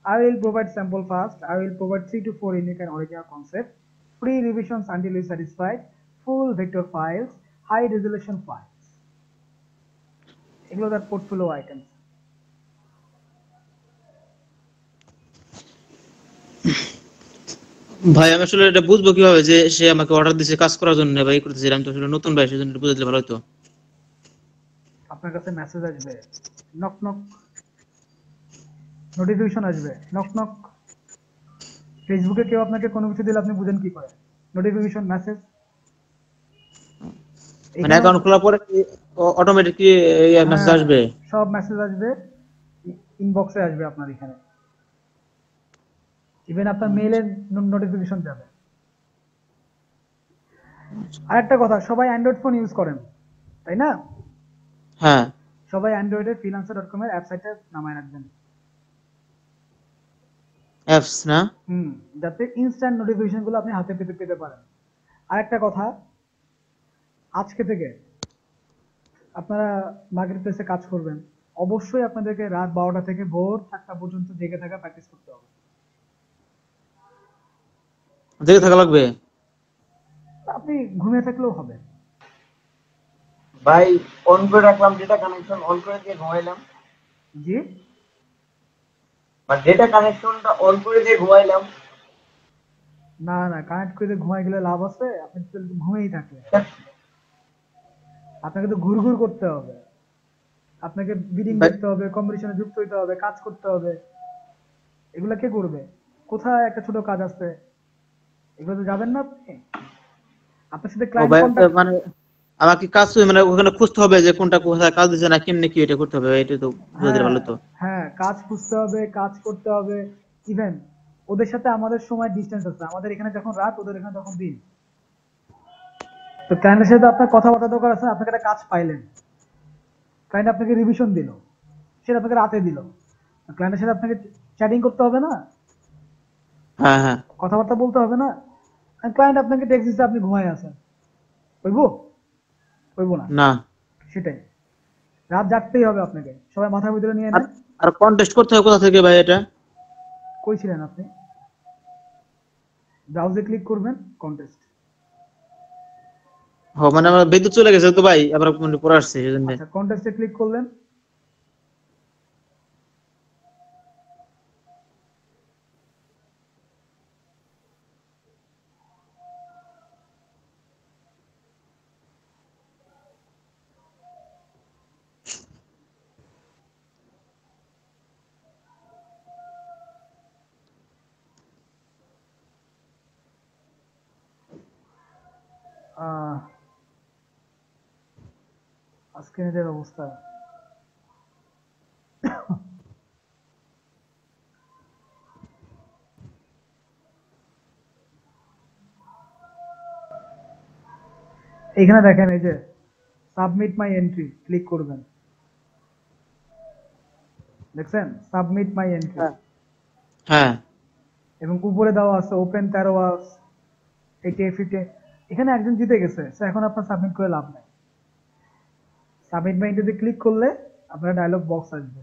I will provide sample first. I will provide 3 to 4 unique and original concepts, free revisions until you satisfied, full vector files, high resolution files. এগুলো তার পোর্টফোলিও আইটেমস। ভাই আমি আসলে এটা বুঝবো কিভাবে যে সে আমাকে অর্ডার দিছে কাজ করার জন্য, ভাই করতেছিলাম তো আসলে নতুন ভাই, সেজন্য বুঝে দিলে ভালো হতো। আপনার কাছে মেসেজ আসবে, নক নক নোটিফিকেশন আসবে, নক নক। ফেসবুকে কেউ আপনাকে কোনো কিছু দিলে আপনি বুঝেন কি করে? Notification, message. মানে অ্যাকাউন্ট খোলার পরে অটোমেটিক কি মেসেজ আসবে? সব মেসেজ আসবে, ইনবক্সে আসবে আপনার এখানে, ইভেন আপনার মেইলের নোটিফিকেশন যাবে। আরেকটা কথা, সবাই অ্যান্ড্রয়েড ফোন ইউজ করেন, তাই না? হ্যাঁ, সবাই অ্যান্ড্রয়েডে freelancer.com এর ওয়েবসাইটে নামায় রাখবেন অ্যাপস না, যাতে ইনস্ট্যান্ট নোটিফিকেশন গুলো আপনি হাতে পেতে পারেন। আরেকটা কথা, আজকে থেকে আপনারা মার্কেট প্লেসে কাজ করবেন, অবশ্যই আপনাদেরকে রাত 12টা থেকে ভোর 4টা পর্যন্ত জেগে থাকা প্র্যাকটিস করতে হবে। জেগে থাকা লাগবে? আপনি ঘুমিয়ে থাকলেও হবে। ভাই অন করে রাখলাম ডেটা কানেকশন, অন করে দিয়ে ঘুমাইলাম। জি, মানে ডেটা কানেকশনটা অন করে দিয়ে ঘুমাইলাম। না না, কানেক্ট করে ঘুমাই গেলে লাভ আছে? আপনি তো ঘুমিয়েই থাকলেন। আপনাকে তো ঘুরঘুর করতে হবে, আপনাকে বিডিং করতে হবে, কম্পিটিশনে যুক্ত হতে হবে, কাজ করতে হবে। এগুলা কে করবে? কোথায় একটা ছোট কাজ আছে, এগুলো তো যাবেন না আপনি। আপনার সাথে ক্লায়েন্ট কন্টাক্ট, মানে আমাকে কাজ মানে ওখানে খুঁজতে হবে যে কোনটা কোথায় কাজ দিচ্ছে না, কেমনে কি এটা করতে হবে, এটা তো বুঝতে ভালো তো। হ্যাঁ, কাজ খুঁজতে হবে, কাজ করতে হবে। ইভেন ওদের সাথে আমাদের সময় ডিসটেন্স আছে, আমাদের এখানে যখন রাত, ওদের এখানে তখন দিন। তো ক্লায়েন্টের সাথে আপনার কথাবার্তা দরকার আছে। আপনাকে একটা কাজ পাইলেন, ক্লায়েন্ট আপনাকে রিভিশন দিল, সেটা আপনাকে রাতে দিল, ক্লায়েন্টের সাথে আপনাকে চ্যাটিং করতে হবে না? হ্যাঁ হ্যাঁ, কথাবার্তা বলতে হবে না? ক্লায়েন্ট আপনাকে টেক্সট দিচ্ছে, আপনি ঘুমায় আছেন, কইবো? কইবো না। না, সেটাই, রাত জাগতেই হবে আপনাকে। সবাই মাথার ভিতরে নিয়ে নেন। আর কন্টেস্ট করতে হবে কোথা থেকে ভাই এটা? কই ছিলেন আপনি? ব্রাউজে ক্লিক করবেন, কন্টেস্ট। মানে আমার বিদ্যুৎ চলে গেছে তো ভাই, আবার পরে আসছে সেজন্য। আচ্ছা, কন্টেস্টে ক্লিক করলেন। আজকে এদের অবস্থা, এখানে দেখেন, এই যে সাবমিট মাই এন্ট্রি, ক্লিক করবেন। দেখছেন সাবমিট মাই এন্ট্রি? হ্যাঁ, এবং উপরে দেওয়া আছে ওপেন 13 আওয়ার্স 80 50। এখানে একজন জিতে গেছে, সো এখন আপনার সাবমিট করে লাভ নাই। সাবমিট মাই এন্ট্রিতে ক্লিক করলে আপনার ডায়লগ বক্স আসবে।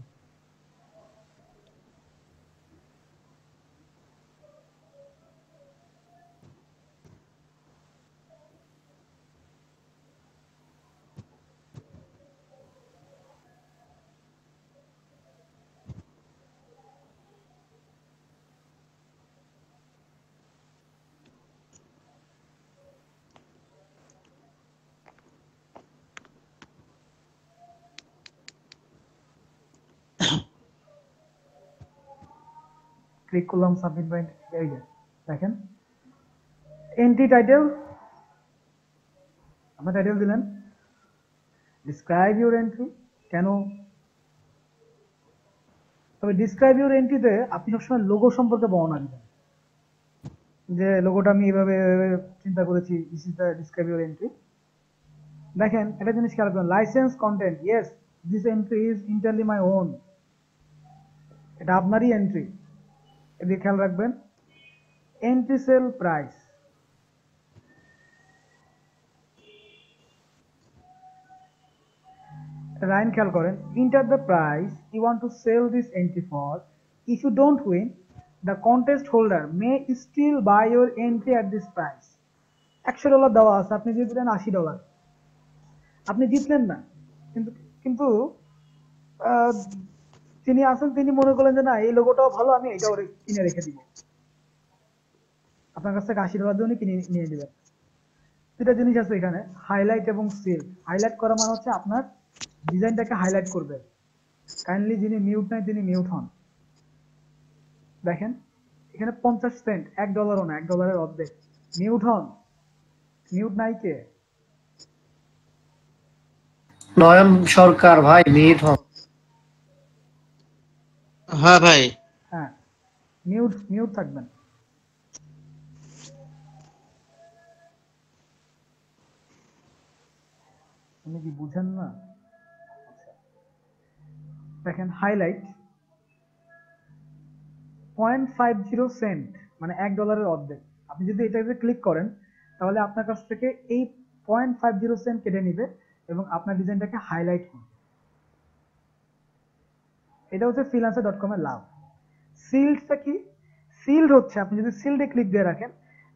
ক্লিক করলাম সাবমিট বাই, এই যে দেখেন এন্ট্রি টাইটেল, আপনার টাইটেল দিলেন, ডিসক্রাইব ইউর এন্ট্রি, কেন, তবে ডিসক্রাইব ইউর এন্ট্রিতে আপনি সবসময় লোগো সম্পর্কে বর্ণনা দিবেন, যে লোগোটা আমি এভাবে চিন্তা করেছি, this is the describe your entry. দেখেন একটা জিনিস খেয়াল করুন, licence content, yes this entry is entirely my own, এটা আপনারই এন্ট্রি, এদিকে খেয়াল রাখবেন। এন্ট্রি সেল প্রাইস, লাইন খেয়াল করেন, enter the price you want to sell this entry for, if you don't win the contest holder may still buy your entry at this price. $100 দেওয়া আছে, আপনি দিয়ে দিলেন $80, আপনি জিতলেন না, কিন্তু কিন্তু তিনি আসেন, তিনি মনে করলেন যে না এই লোগোটাও ভালো, আমি এটাও কিনে রেখে দিব, আপনার কাছ থেকে $80 দিয়ে উনি কিনে নিয়ে নেবেন। দুটা জিনিস আছে এখানে, হাইলাইট এবং সিল। হাইলাইট করা মানে হচ্ছে আপনার ডিজাইনটাকে হাইলাইট করবে। কাইন্ডলি যিনি মিউট নাই তিনি মিউট হন। দেখেন এখানে 50 সেন্ট, $1 না, $1 অর্ধেক, মিউট হন, মিউট নাই কে? নয়ন সরকার ভাই, মিউট হন। হ্যাঁ ভাই, হ্যাঁ মিউট, মিউট থাকবেন। আপনি কি বুঝেন না? দেখেন হাইলাইট 0.50 সেন্ট মানে $1 অর্ধেক। আপনি যদি এটাতে ক্লিক করেন তাহলে আপনার কাছ থেকে এই 0.50 সেন্ট কেটে নিবে এবং আপনার ডিজাইনটাকে হাইলাইট করবে। এটা হচ্ছে freelancer.com এর লাভ। সিল্ডটা কি? সিল্ড হচ্ছে আপনি যদি সিল্ডে ক্লিক দিয়ে রাখেন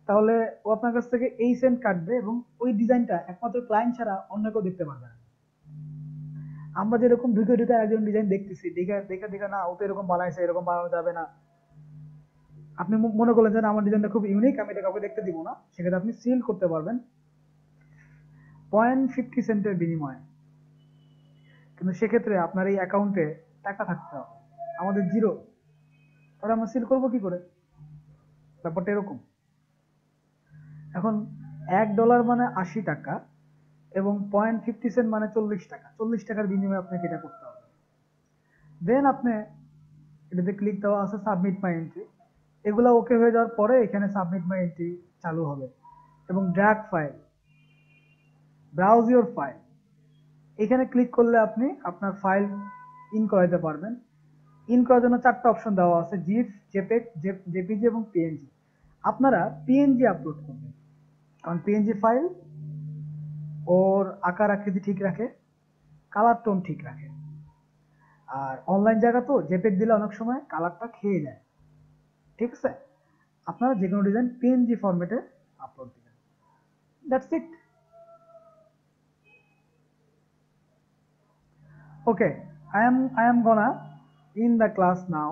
তাহলে ও আপনার কাছ থেকে এই সেন্ট কাটবে এবং ওই ডিজাইনটা একমাত্র ক্লায়েন্ট ছাড়া অন্য কেউ দেখতে পারবে না। আমরা যেরকম ঢুকে ঢুকে একজন ডিজাইন দেখতেছি, দেখে দেখে দেখে না ও তো এরকম বানাইছে, এরকম বানানো যাবে না, আপনি মনে করলেন যে আমার ডিজাইনটা খুব ইউনিক, আমি এটা কাউকে দেখতে দিব না, সেক্ষেত্রে আপনি সিল করতে পারবেন 0.50 সেন্টের বিনিময়ে। কিন্তু সেক্ষেত্রে আপনার এই অ্যাকাউন্টে টাকা থাকতে হবে, আমাদের জিরো, তাহলে আমরা সিল করবো কি করে? ব্যাপারটা এরকম। এখন $1 মানে $80 এবং 0.50 সেন্ট মানে $40, 40 টাকার বিনিময়ে আপনাকে এটা করতে হবে। দেন আপনি এটাতে ক্লিক দেওয়া আছে সাবমিট মাই এন্ট্রি, এগুলো ওকে হয়ে যাওয়ার পরে এখানে সাবমিট মাই এন্ট্রি চালু হবে এবং drag file, browse your file, এখানে ক্লিক করলে আপনি আপনার ফাইল ইন করাইতে পারবেন। ইন করার জন্য 4টা অপশন দেওয়া আছে, জিপ, জেপেগ, জেপিজি এবং পিএনজি। আপনারা পিএনজি আপলোড করবেন, কারণ পিএনজি ফাইল ওর আকার আকৃতি ঠিক রাখে, কালার টোন ঠিক রাখে। আর অনলাইন জায়গা তো জেপেগ দিলে অনেক সময় কালারটা খেয়ে যায়, ঠিক আছে? আপনারা যে কোনো ডিজাইন পিএনজি ফরম্যাটে আপলোড দিবেন, that's it. Okay, I am gonna in the class now.